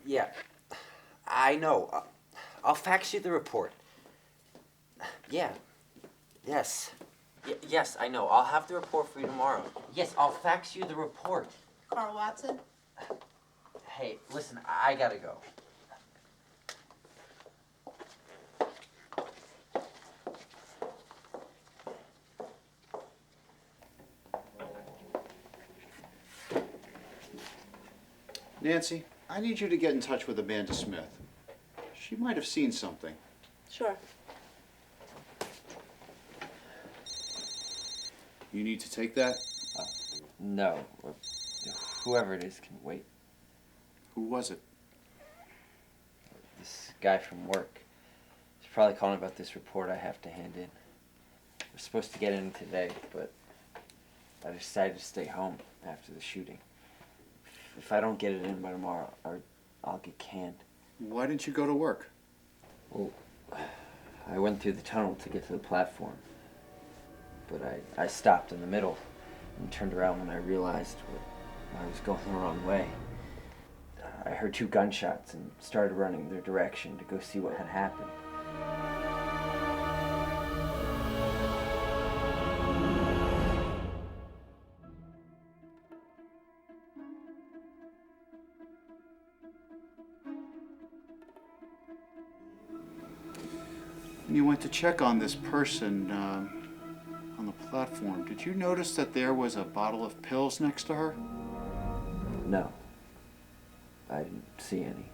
Yeah, I know. I'll fax you the report. Yeah. Yes. Yes, I know. I'll have the report for you tomorrow. Yes, I'll fax you the report. Carl Watson? Hey, listen, I gotta go. Nancy, I need you to get in touch with Amanda Smith. She might have seen something. Sure. You need to take that? No. Whoever it is can wait. Who was it? This guy from work. He's probably calling about this report I have to hand in. We're supposed to get in today, but I decided to stay home after the shooting. If I don't get it in by tomorrow, I'll get canned. Why didn't you go to work? Well, I went through the tunnel to get to the platform, but I stopped in the middle and turned around when I realized I was going the wrong way. I heard 2 gunshots and started running their direction to go see what had happened. When you went to check on this person on the platform, did you notice that there was a bottle of pills next to her? No. I didn't see any.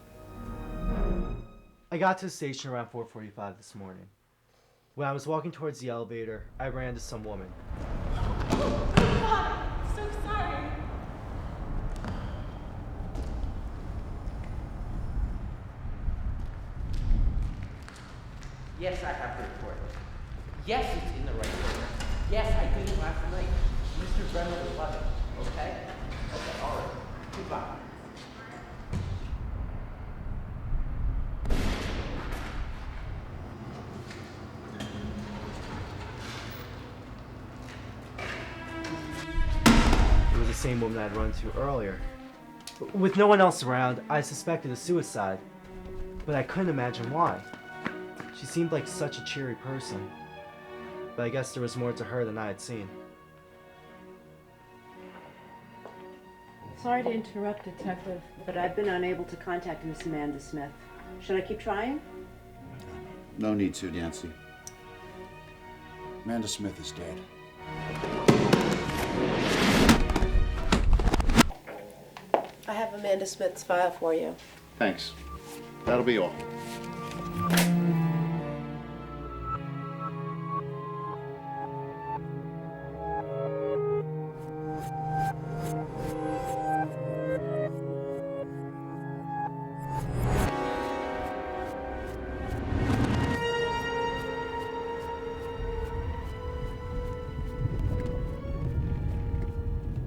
I got to the station around 4:45 this morning. When I was walking towards the elevator, I ran into some woman. God, I'm so sorry. Yes, I have the report. Yes, it's in the right order. Yes, I did it last night. Mr. Brenner will love it. Okay? Okay, all right. Goodbye. It was the same woman I'd run into earlier. With no one else around, I suspected a suicide, but I couldn't imagine why. She seemed like such a cheery person, but I guess there was more to her than I had seen. Sorry to interrupt, Detective, but I've been unable to contact Miss Amanda Smith. Should I keep trying? No need to, Nancy. Amanda Smith is dead. I have Amanda Smith's file for you. Thanks. That'll be all.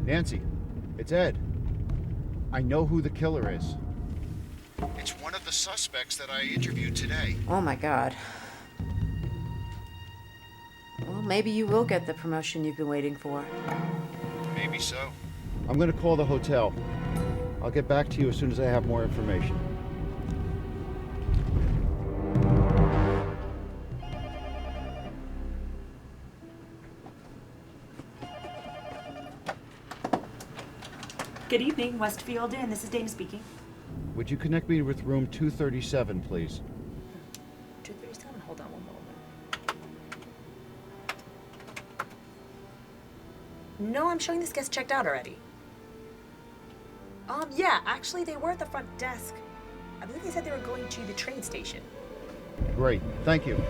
Nancy, it's Ed. I know who the killer is. It's one of the suspects that I interviewed today. Oh my God. Well, maybe you will get the promotion you've been waiting for. Maybe so. I'm going to call the hotel. I'll get back to you as soon as I have more information. Good evening, Westfield Inn. This is Dana speaking. Would you connect me with room 237, please? 237, hold on one moment. No, I'm showing this guest checked out already. Yeah, actually, they were at the front desk. I believe they said they were going to the train station. Great, thank you.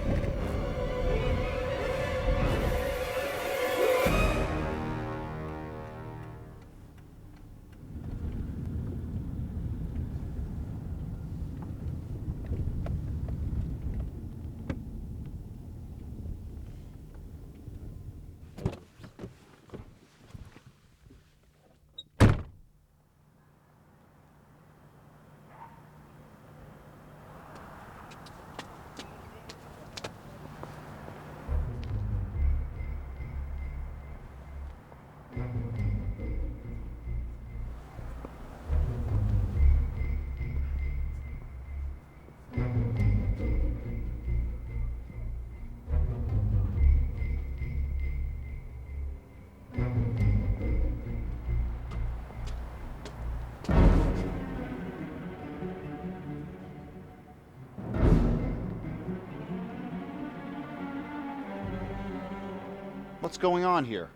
What's going on here?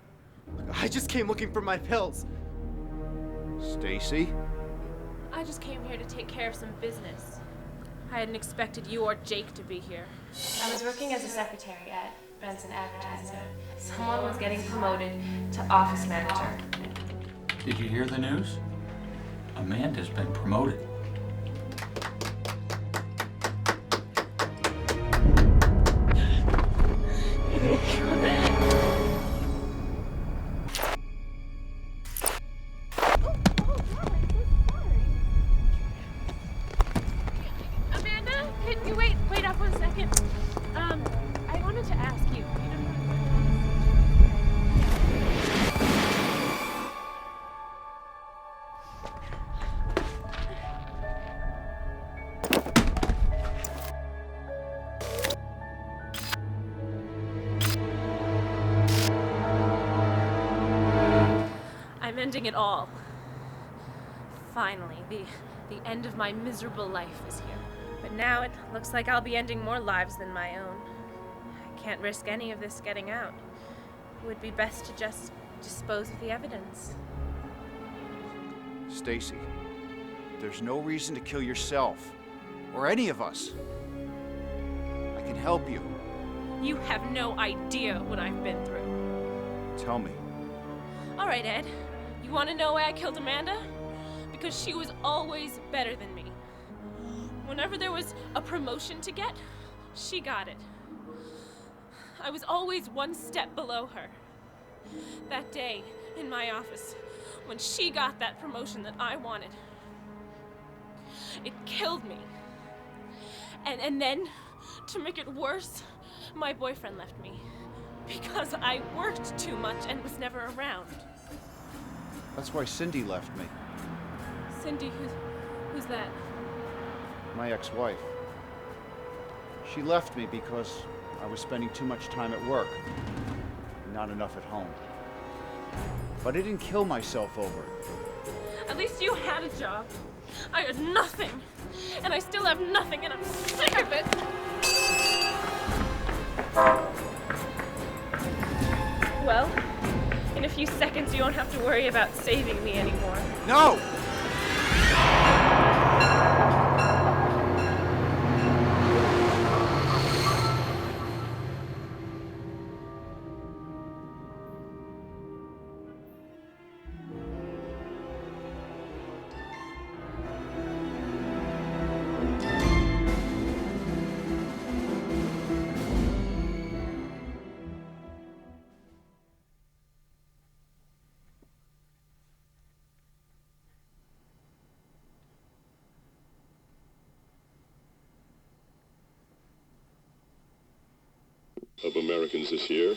I just came looking for my pills. Stacy? I just came here to take care of some business. I hadn't expected you or Jake to be here. I was working as a secretary at Benson Advertising. Someone was getting promoted to office manager. Did you hear the news? Amanda's been promoted. Amanda, can you wait up 1 second? I wanted to ask you. I'm ending it all. Finally, the end of my miserable life is here. But now it looks like I'll be ending more lives than my own. I can't risk any of this getting out. It would be best to just dispose of the evidence. Stacy, there's no reason to kill yourself, or any of us. I can help you. You have no idea what I've been through. Tell me. All right, Ed. You want to know why I killed Amanda? Because she was always better than me. Whenever there was a promotion to get, she got it. I was always one step below her. That day in my office, when she got that promotion that I wanted, it killed me. And then, to make it worse, my boyfriend left me. Because I worked too much and was never around. That's why Cindy left me. Cindy, who's that? My ex-wife. She left me because I was spending too much time at work, and not enough at home. But I didn't kill myself over it. At least you had a job. I had nothing. And I still have nothing, and I'm sick of it. Well, in a few seconds you won't have to worry about saving me anymore. No! Of Americans this year.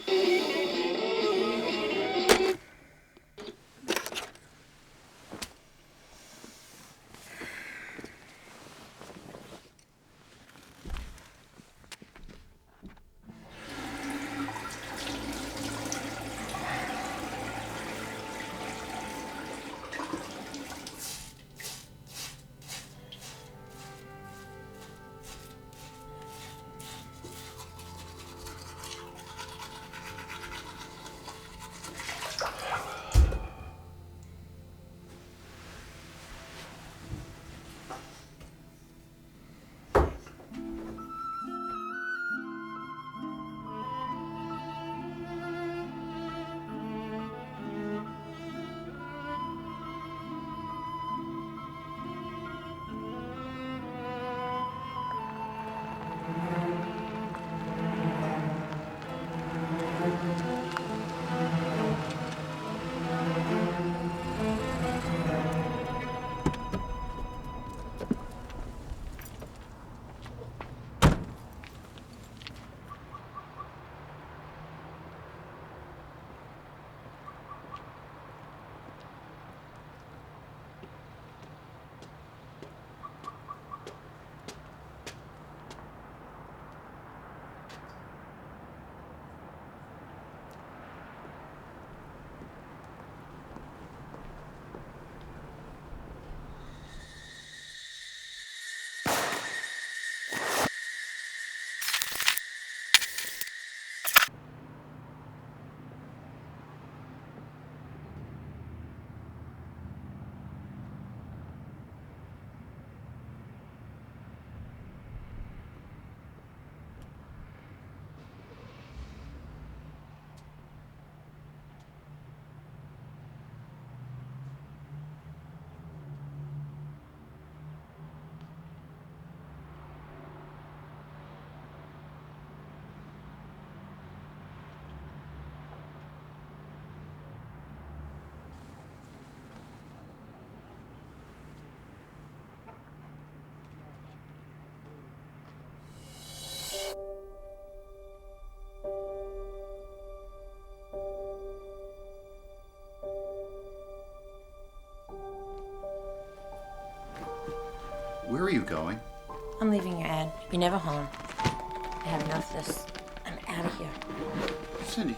you going? I'm leaving your ad. You're never home. I have enough of this. I'm out of here. Cindy,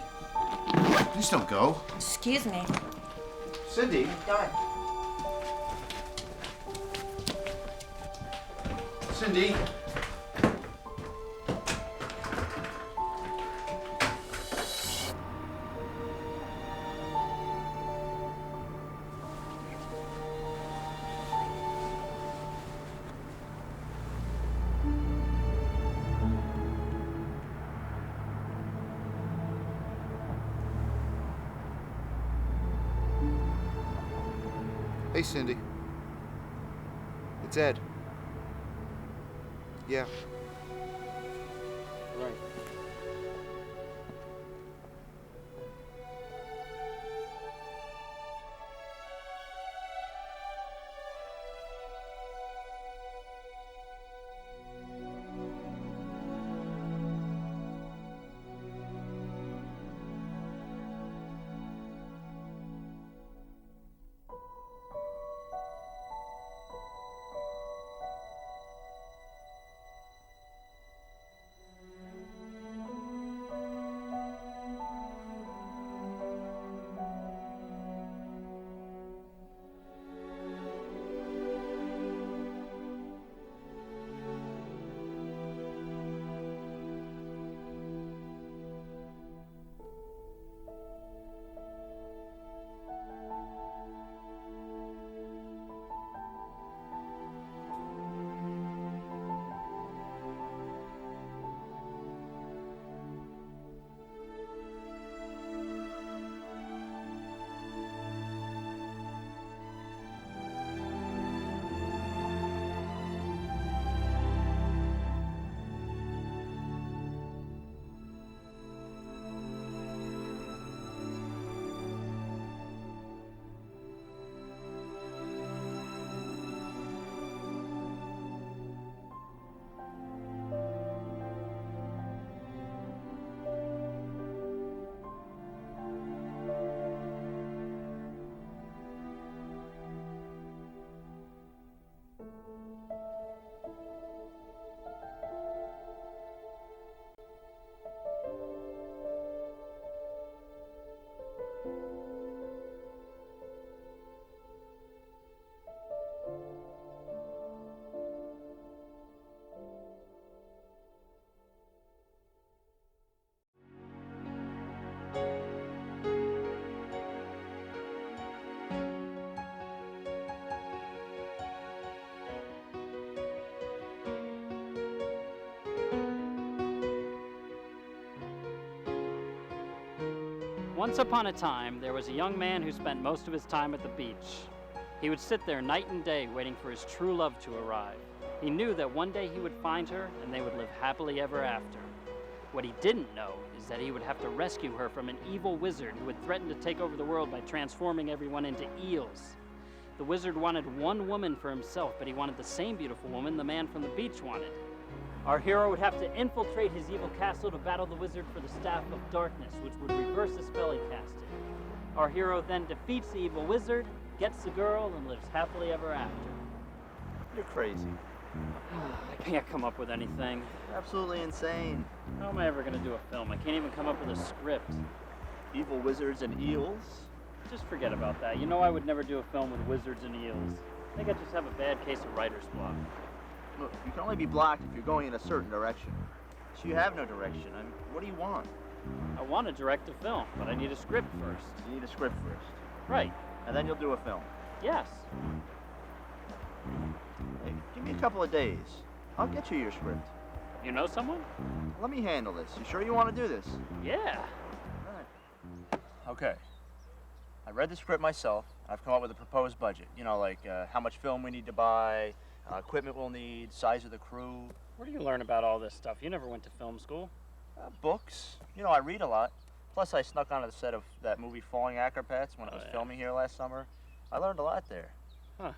please don't go. Excuse me. Cindy. I'm done. Cindy. Hey, Cindy. It's Ed. Yeah. Right. Once upon a time, there was a young man who spent most of his time at the beach. He would sit there night and day waiting for his true love to arrive. He knew that one day he would find her and they would live happily ever after. What he didn't know is that he would have to rescue her from an evil wizard who had threatened to take over the world by transforming everyone into eels. The wizard wanted one woman for himself, but he wanted the same beautiful woman the man from the beach wanted. Our hero would have to infiltrate his evil castle to battle the wizard for the Staff of Darkness, which would reverse the spell he casted. Our hero then defeats the evil wizard, gets the girl, and lives happily ever after. You're crazy. I can't come up with anything. Absolutely insane. How am I ever going to do a film? I can't even come up with a script. Evil wizards and eels? Just forget about that. You know I would never do a film with wizards and eels. I think I just have a bad case of writer's block. Look, you can only be blocked if you're going in a certain direction. So you have no direction. I mean, what do you want? I want to direct a film, but I need a script first. You need a script first. Right. And then you'll do a film. Yes. Hey, give me a couple of days. I'll get you your script. You know someone? Let me handle this. You sure you want to do this? Yeah. Okay. I read the script myself. I've come up with a proposed budget. You know, like how much film we need to buy, equipment we'll need, size of the crew. Where do you learn about all this stuff? You never went to film school. Books. You know, I read a lot. Plus, I snuck onto the set of that movie Falling Acrobats when it was filming here last summer. I learned a lot there. Huh.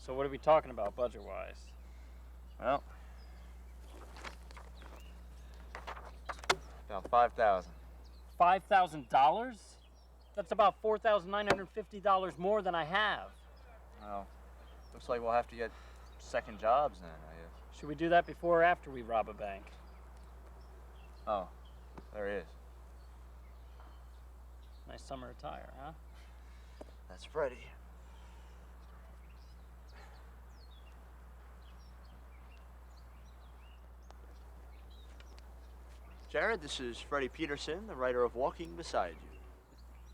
So what are we talking about budget-wise? Well, about $5,000. $5,000? That's about $4,950 more than I have. Well, looks like we'll have to get second jobs then, I guess. Should we do that before or after we rob a bank? Oh, there he is. Nice summer attire, huh? That's Freddie. Jared, this is Freddie Peterson, the writer of Walking Beside You.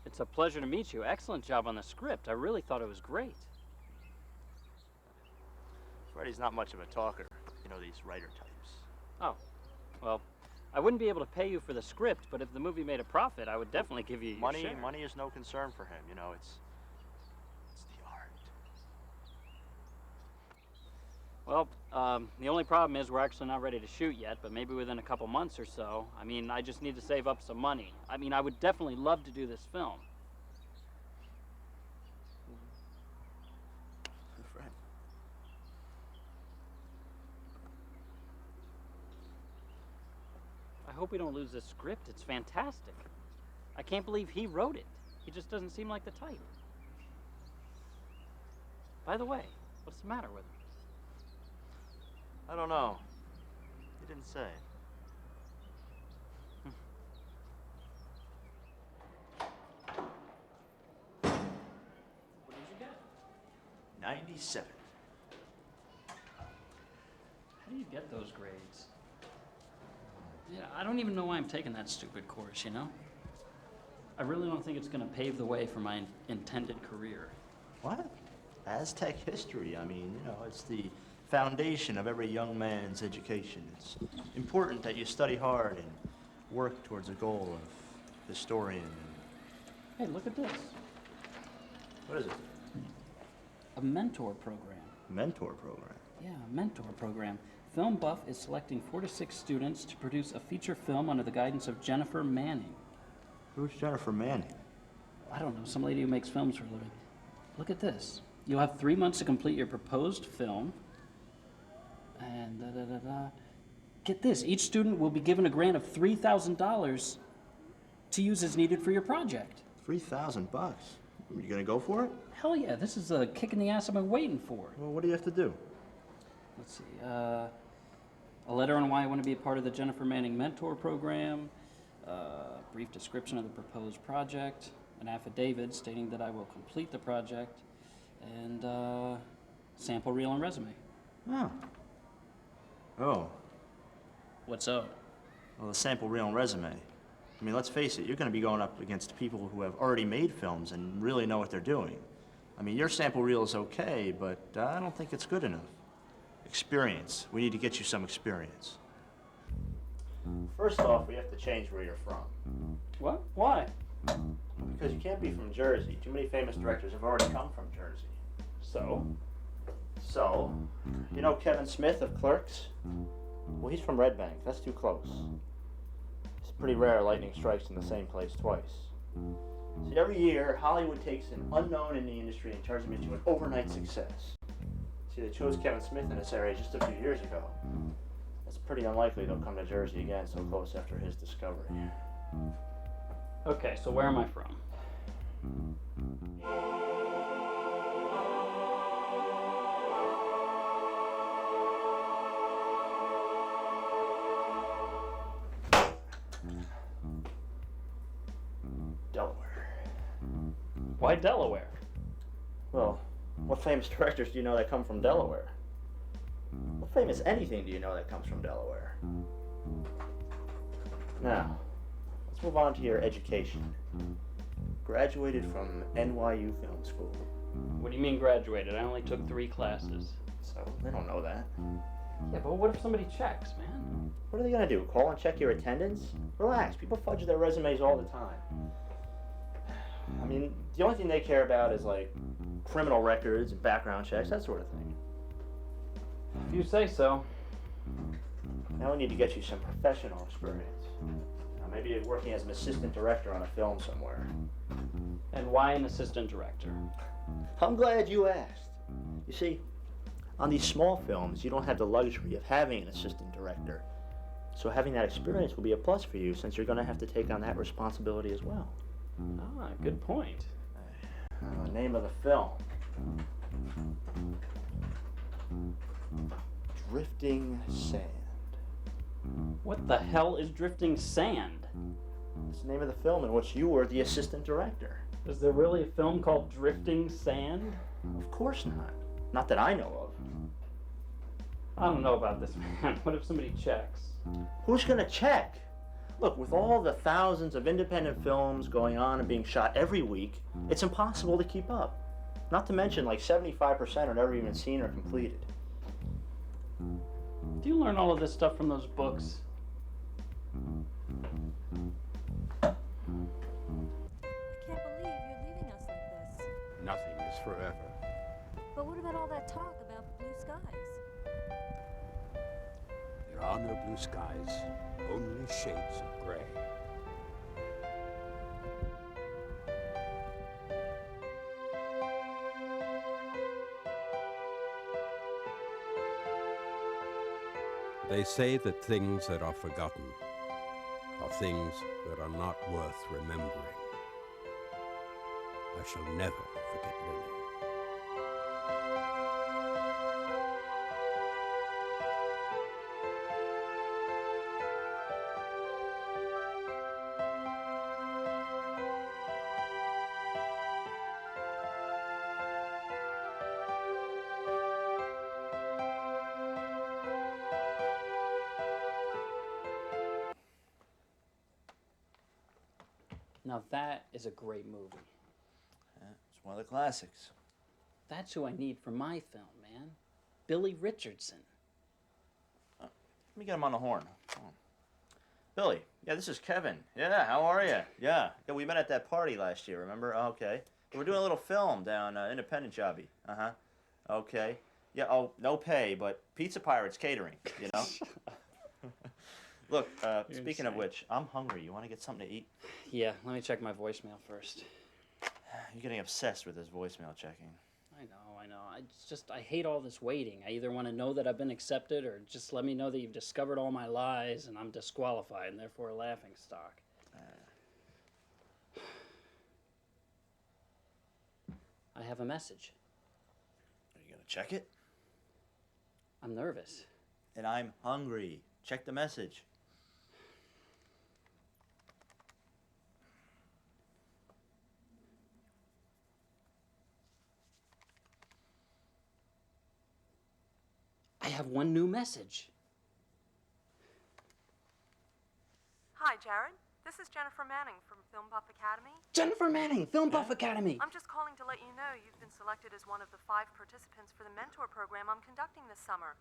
It's a pleasure to meet you. Excellent job on the script. I really thought it was great. Freddie's not much of a talker. You know, these writer types. Oh, well, I wouldn't be able to pay you for the script, but if the movie made a profit, I would definitely give you your Money, share. money is no concern for him. You know, it's the art. Well, the only problem is we're actually not ready to shoot yet, but maybe within a couple months or so. I mean, I just need to save up some money. I mean, I would definitely love to do this film. Fred. I hope we don't lose this script. It's fantastic. I can't believe he wrote it. He just doesn't seem like the type. By the way, what's the matter with him? I don't know. He didn't say. What did you get? 97. How do you get those grades? Yeah, I don't even know why I'm taking that stupid course, you know? I really don't think it's going to pave the way for my intended career. What? Aztec history. I mean, you know, it's the foundation of every young man's education. It's important that you study hard and work towards a goal of historian. Hey, look at this. What is it? A mentor program. Mentor program. Yeah, a mentor program. Film Buff is selecting 4 to 6 students to produce a feature film under the guidance of Jennifer Manning. Who's Jennifer Manning? I don't know, some lady who makes films for a living. Look at this. You'll have 3 months to complete your proposed film. And Get this, each student will be given a grant of $3,000 to use as needed for your project. $3,000 bucks. Are you gonna go for it? Hell yeah, this is a kick in the ass I've been waiting for. Well, what do you have to do? Let's see, a letter on why I want to be a part of the Jennifer Manning Mentor Program, a brief description of the proposed project, an affidavit stating that I will complete the project, and sample reel and resume. Oh. Oh. What's up? Well, the sample reel and resume. I mean, let's face it, you're going to be going up against people who have already made films and really know what they're doing. I mean, your sample reel is okay, but I don't think it's good enough. Experience. We need to get you some experience. First off, we have to change where you're from. What? Why? Because you can't be from Jersey. Too many famous directors have already come from Jersey. So, you know Kevin Smith of Clerks? Well, he's from Red Bank. That's too close. It's pretty rare lightning strikes in the same place twice. See, every year, Hollywood takes an unknown in the industry and turns him into an overnight success. See, they chose Kevin Smith in this area just a few years ago. It's pretty unlikely they'll come to Jersey again so close after his discovery. Okay, so where am I from? Delaware. Why Delaware? Well, what famous directors do you know that come from Delaware? What famous anything do you know that comes from Delaware? Now, let's move on to your education. Graduated from NYU Film School. What do you mean graduated? I only took 3 classes. So, they don't know that. Yeah, but what if somebody checks, man? What are they gonna do? Call and check your attendance? Relax, people fudge their resumes all the time. I mean, the only thing they care about is like criminal records and background checks, that sort of thing. If you say so. Now we need to get you some professional experience. Maybe you're working as an assistant director on a film somewhere. And why an assistant director? I'm glad you asked. You see, on these small films, you don't have the luxury of having an assistant director. So having that experience will be a plus for you since you're going to have to take on that responsibility as well. Ah, good point. The name of the film. Drifting Sand. What the hell is Drifting Sand? It's the name of the film in which you were the assistant director. Is there really a film called Drifting Sand? Of course not. Not that I know of. I don't know about this, man. What if somebody checks? Who's gonna check? Look, with all the thousands of independent films going on and being shot every week, it's impossible to keep up. Not to mention, like 75% are never even seen or completed. Do you learn all of this stuff from those books? I can't believe you're leaving us like this. Nothing is forever. But what about all that talk about blue skies? There are no blue skies, only shades of gray. They say that things that are forgotten are things that are not worth remembering. I shall never forget Lily. Now that is a great movie. It's one of the classics. That's who I need for my film, man. Billy Richardson. Let me get him on the horn. Oh. Billy, yeah, this is Kevin. Yeah, how are you? Yeah, we met at that party last year, remember? Oh, okay. We're doing a little film down Independent Jobby. Uh-huh. Okay. Yeah, oh, no pay, but Pizza Pirates catering, you know? Look, speaking of which, I'm hungry. You want to get something to eat? Yeah, let me check my voicemail first. You're getting obsessed with this voicemail checking. I know. I hate all this waiting. I either want to know that I've been accepted or just let me know that you've discovered all my lies and I'm disqualified and therefore a laughing stock. I have a message. Are you going to check it? I'm nervous. And I'm hungry. Check the message. I have one new message. Hi, Jared. This is Jennifer Manning from Film Buff Academy. Jennifer Manning, Film Buff Academy. I'm just calling to let you know you've been selected as one of the 5 participants for the mentor program I'm conducting this summer.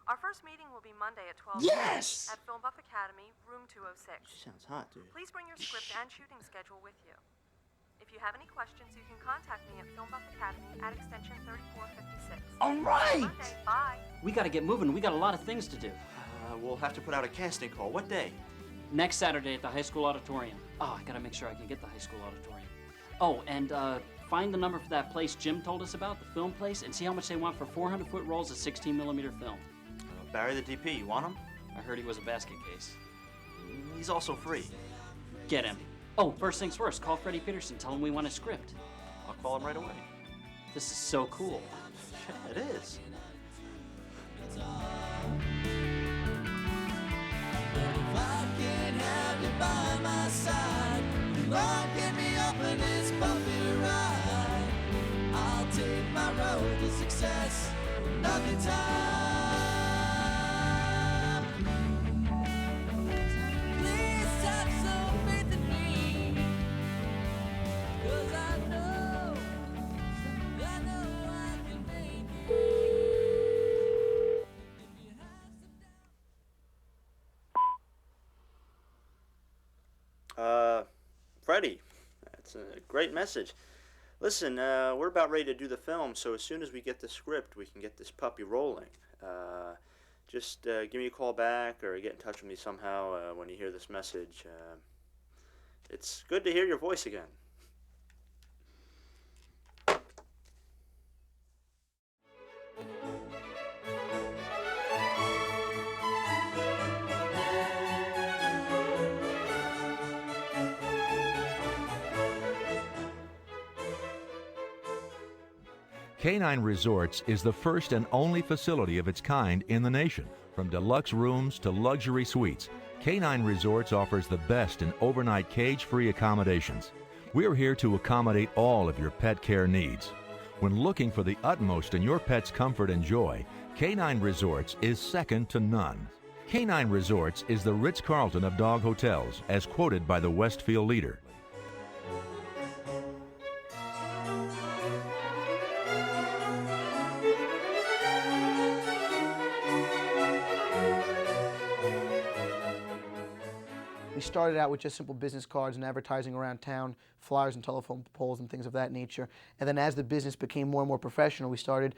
Our first meeting will be Monday at 12 Yes! at Film Buff Academy, room 206. She sounds hot, dude. Please bring your script and shooting schedule with you. If you have any questions, you can contact me at Film Buff Academy at extension 3456. All right! Monday, bye. We got to get moving. We got a lot of things to do. We'll have to put out a casting call. What day? Next Saturday at the high school auditorium. Oh, I got to make sure I can get the high school auditorium. Oh, and find the number for that place Jim told us about, the film place, and see how much they want for 400-foot rolls of 16mm film. Barry the DP, you want him? I heard he was a basket case. He's also free. Get him. Oh, first things first, call Freddie Peterson. Tell him we want a script. I'll call him right away. This is so cool. Yeah, it is. If I can't have you by my side, Lord, get me up in this bumpy ride. I'll take my road to success another time. Please have some faith in me, 'cause I know I can make it. Freddie, that's a great message. Listen, we're about ready to do the film, so as soon as we get the script, we can get this puppy rolling. Just give me a call back or get in touch with me somehow when you hear this message. It's good to hear your voice again. K9 Resorts is the first and only facility of its kind in the nation. From deluxe rooms to luxury suites, K9 Resorts offers the best in overnight cage-free accommodations. We're here to accommodate all of your pet care needs. When looking for the utmost in your pet's comfort and joy, K9 Resorts is second to none. K9 Resorts is the Ritz-Carlton of dog hotels, as quoted by the Westfilm leader. We started out with just simple business cards and advertising around town, flyers and telephone poles and things of that nature. And then as the business became more and more professional, we started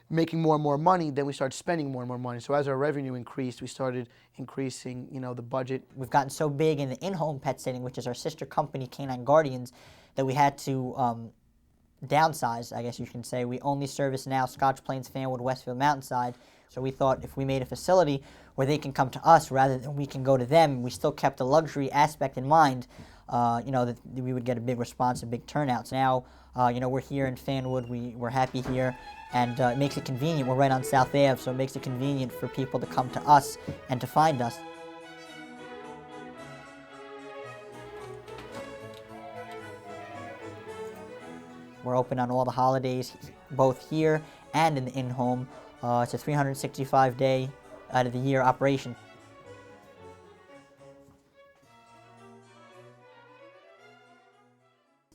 making more and more money, then we started spending more and more money. So as our revenue increased, we started increasing, the budget. We've gotten so big in the in-home pet sitting, which is our sister company, Canine Guardians, that we had to downsize, I guess you can say. We only service now Scotch Plains, Fanwood, Westfield, Mountainside. So we thought if we made a facility where they can come to us rather than we can go to them, we still kept the luxury aspect in mind, that we would get a big response and big turnouts. Now, we're here in Fanwood, we're happy here, and it makes it convenient. We're right on South Ave, so it makes it convenient for people to come to us and to find us. We're open on all the holidays, both here and in the in-home. It's a 365-day out of the year operation.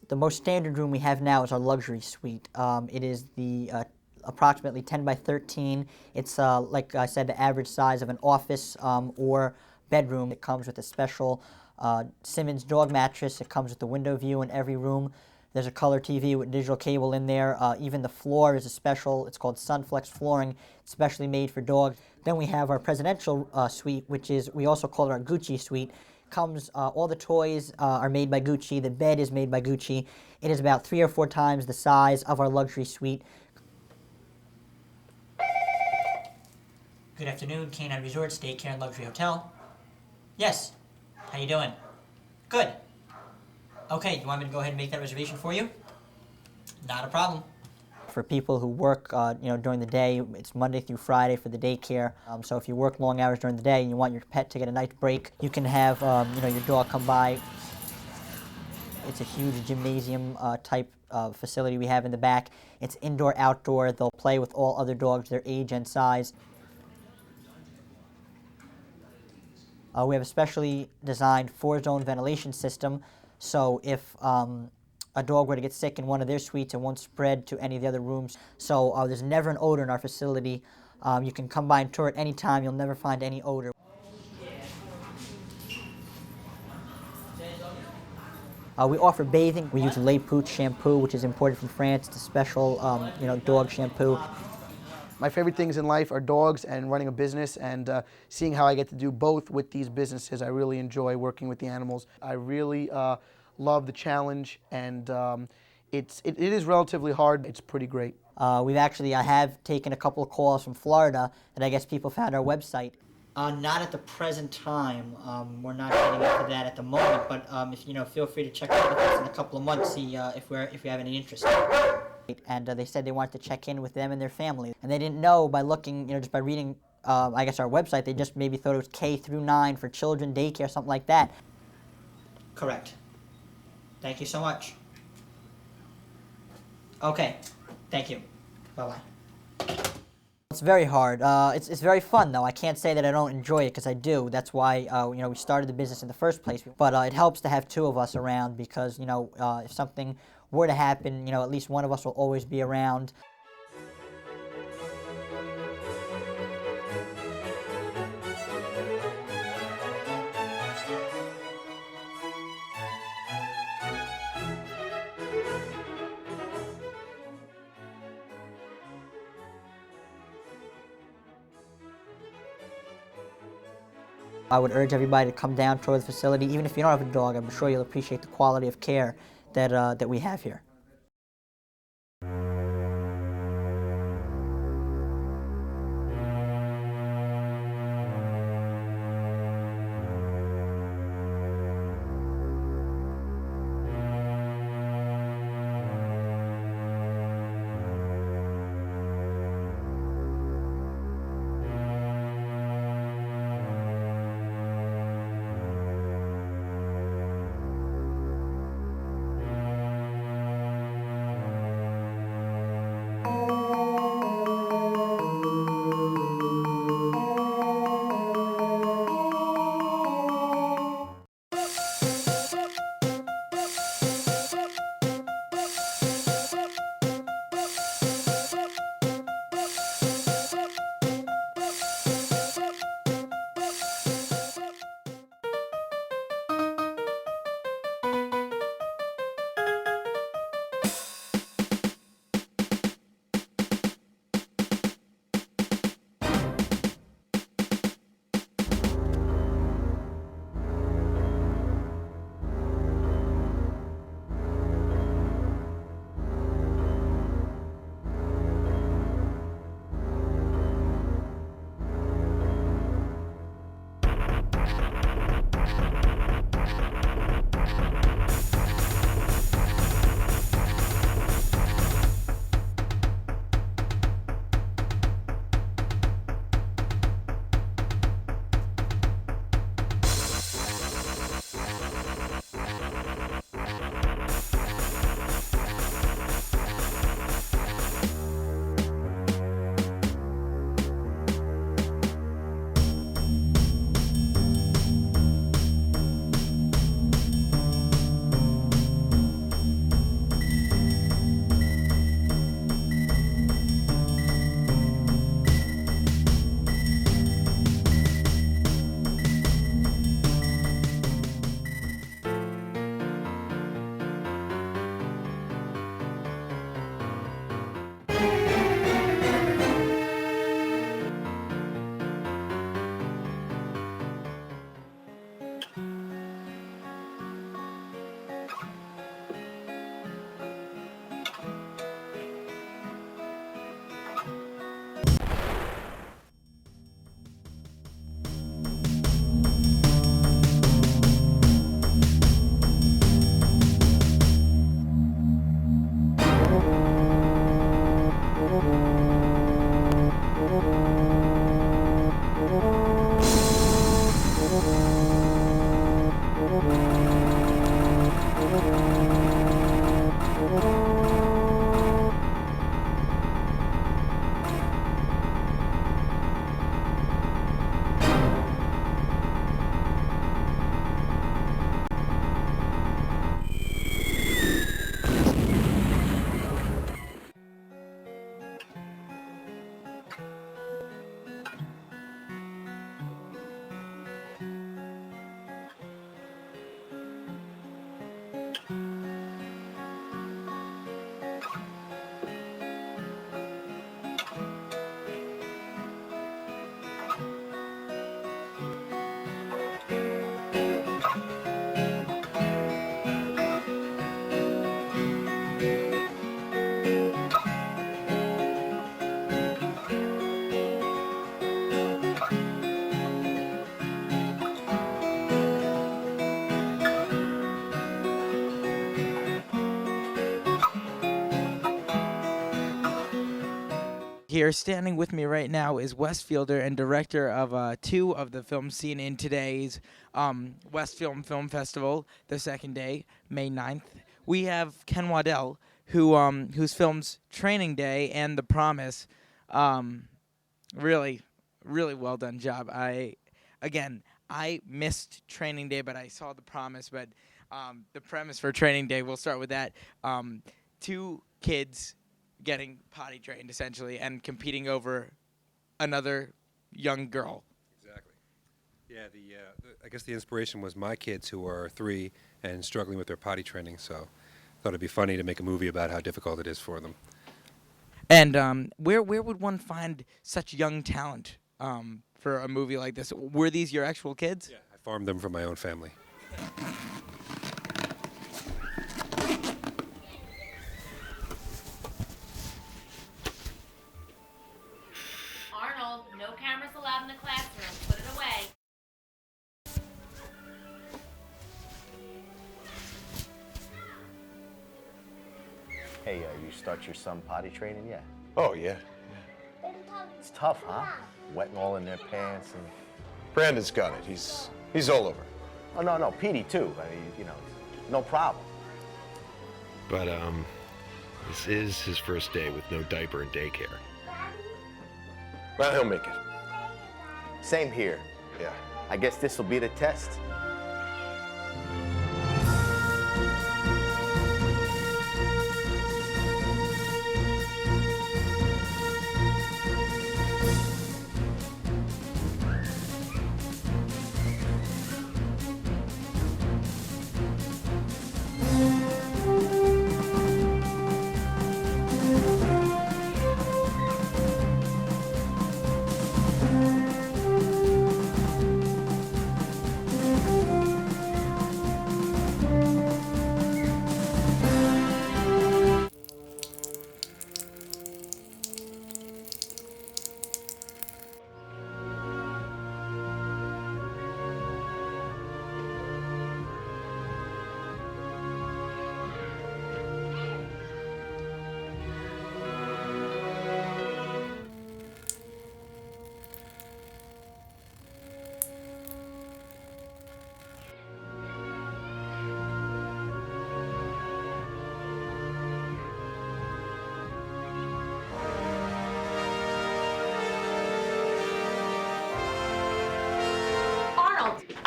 The most standard room we have now is our luxury suite. It is the approximately 10 by 13. It's, like I said, the average size of an office or bedroom. It comes with a special Simmons dog mattress. It comes with the window view in every room. There's a color TV with digital cable in there. Even the floor is a special, it's called Sunflex flooring, specially made for dogs. Then we have our presidential suite, which is, we also call it our Gucci suite. Comes, all the toys are made by Gucci, the bed is made by Gucci. It is about 3 or 4 times the size of our luxury suite. Good afternoon, Canine Resorts, Daycare and Luxury Hotel. Yes, how you doing? Good. Okay, you want me to go ahead and make that reservation for you? Not a problem. For people who work, during the day, it's Monday through Friday for the daycare. So if you work long hours during the day and you want your pet to get a nice break, you can have, your dog come by. It's a huge gymnasium type facility we have in the back. It's indoor, outdoor. They'll play with all other dogs their age and size. We have a specially designed 4-zone ventilation system. So if a dog were to get sick in one of their suites, it won't spread to any of the other rooms. So there's never an odor in our facility. You can come by and tour at any time. You'll never find any odor. We offer bathing. We use Le Pooch shampoo, which is imported from France. It's a special, dog shampoo. My favorite things in life are dogs and running a business, and seeing how I get to do both with these businesses. I really enjoy working with the animals. I really love the challenge, and it is relatively hard. It's pretty great. I have taken a couple of calls from Florida that I guess people found our website. Not at the present time. We're not getting into that at the moment, but feel free to check out with us in a couple of months, see if we have any interest. And they said they wanted to check in with them and their family. And they didn't know by looking, just by reading, I guess, our website, they just maybe thought it was K through 9 for children, daycare, something like that. Correct. Thank you so much. Okay. Thank you. Bye-bye. It's very hard. It's very fun, though. I can't say that I don't enjoy it, because I do. That's why, we started the business in the first place. But it helps to have 2 of us around, because, if something were to happen, at least one of us will always be around. I would urge everybody to come down toward the facility. Even if you don't have a dog, I'm sure you'll appreciate the quality of care that we have here. here. Standing with me right now is Westfielder and director of 2 of the films seen in today's Westfilm Film Festival, the second day, May 9th. We have Ken Waddell, whose films Training Day and The Promise, really, really well done job. I missed Training Day, but I saw The Promise. But the premise for Training Day, we'll start with that. 2 kids getting potty trained, essentially, and competing over another young girl. Exactly. Yeah, I guess the inspiration was my kids who are 3 and struggling with their potty training, so thought it'd be funny to make a movie about how difficult it is for them. And where would one find such young talent for a movie like this? Were these your actual kids? Yeah, I farmed them from my own family. Arnold, no cameras allowed in the classroom. Put it away. Hey, you start your son potty training yet? Oh, yeah. It's tough, huh? Wetting all in their pants and... Brandon's got it. He's all over. Oh, no, Petey, too. I mean, no problem. But, this is his first day with no diaper and daycare. Well, he'll make it. Same here. Yeah. I guess this will be the test.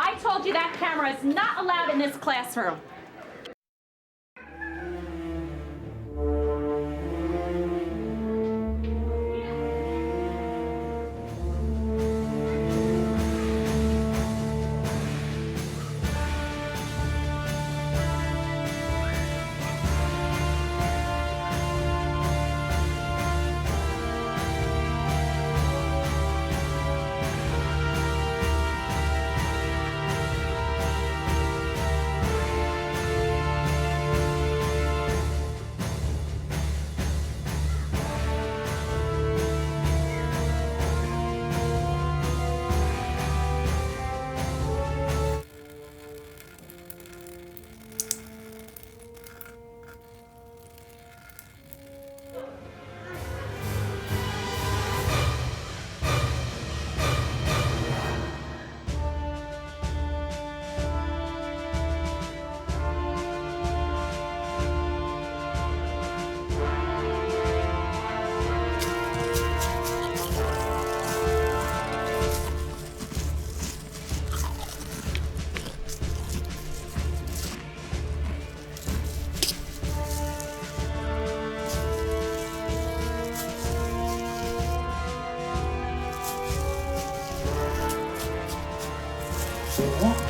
I told you that camera is not allowed in this classroom. What?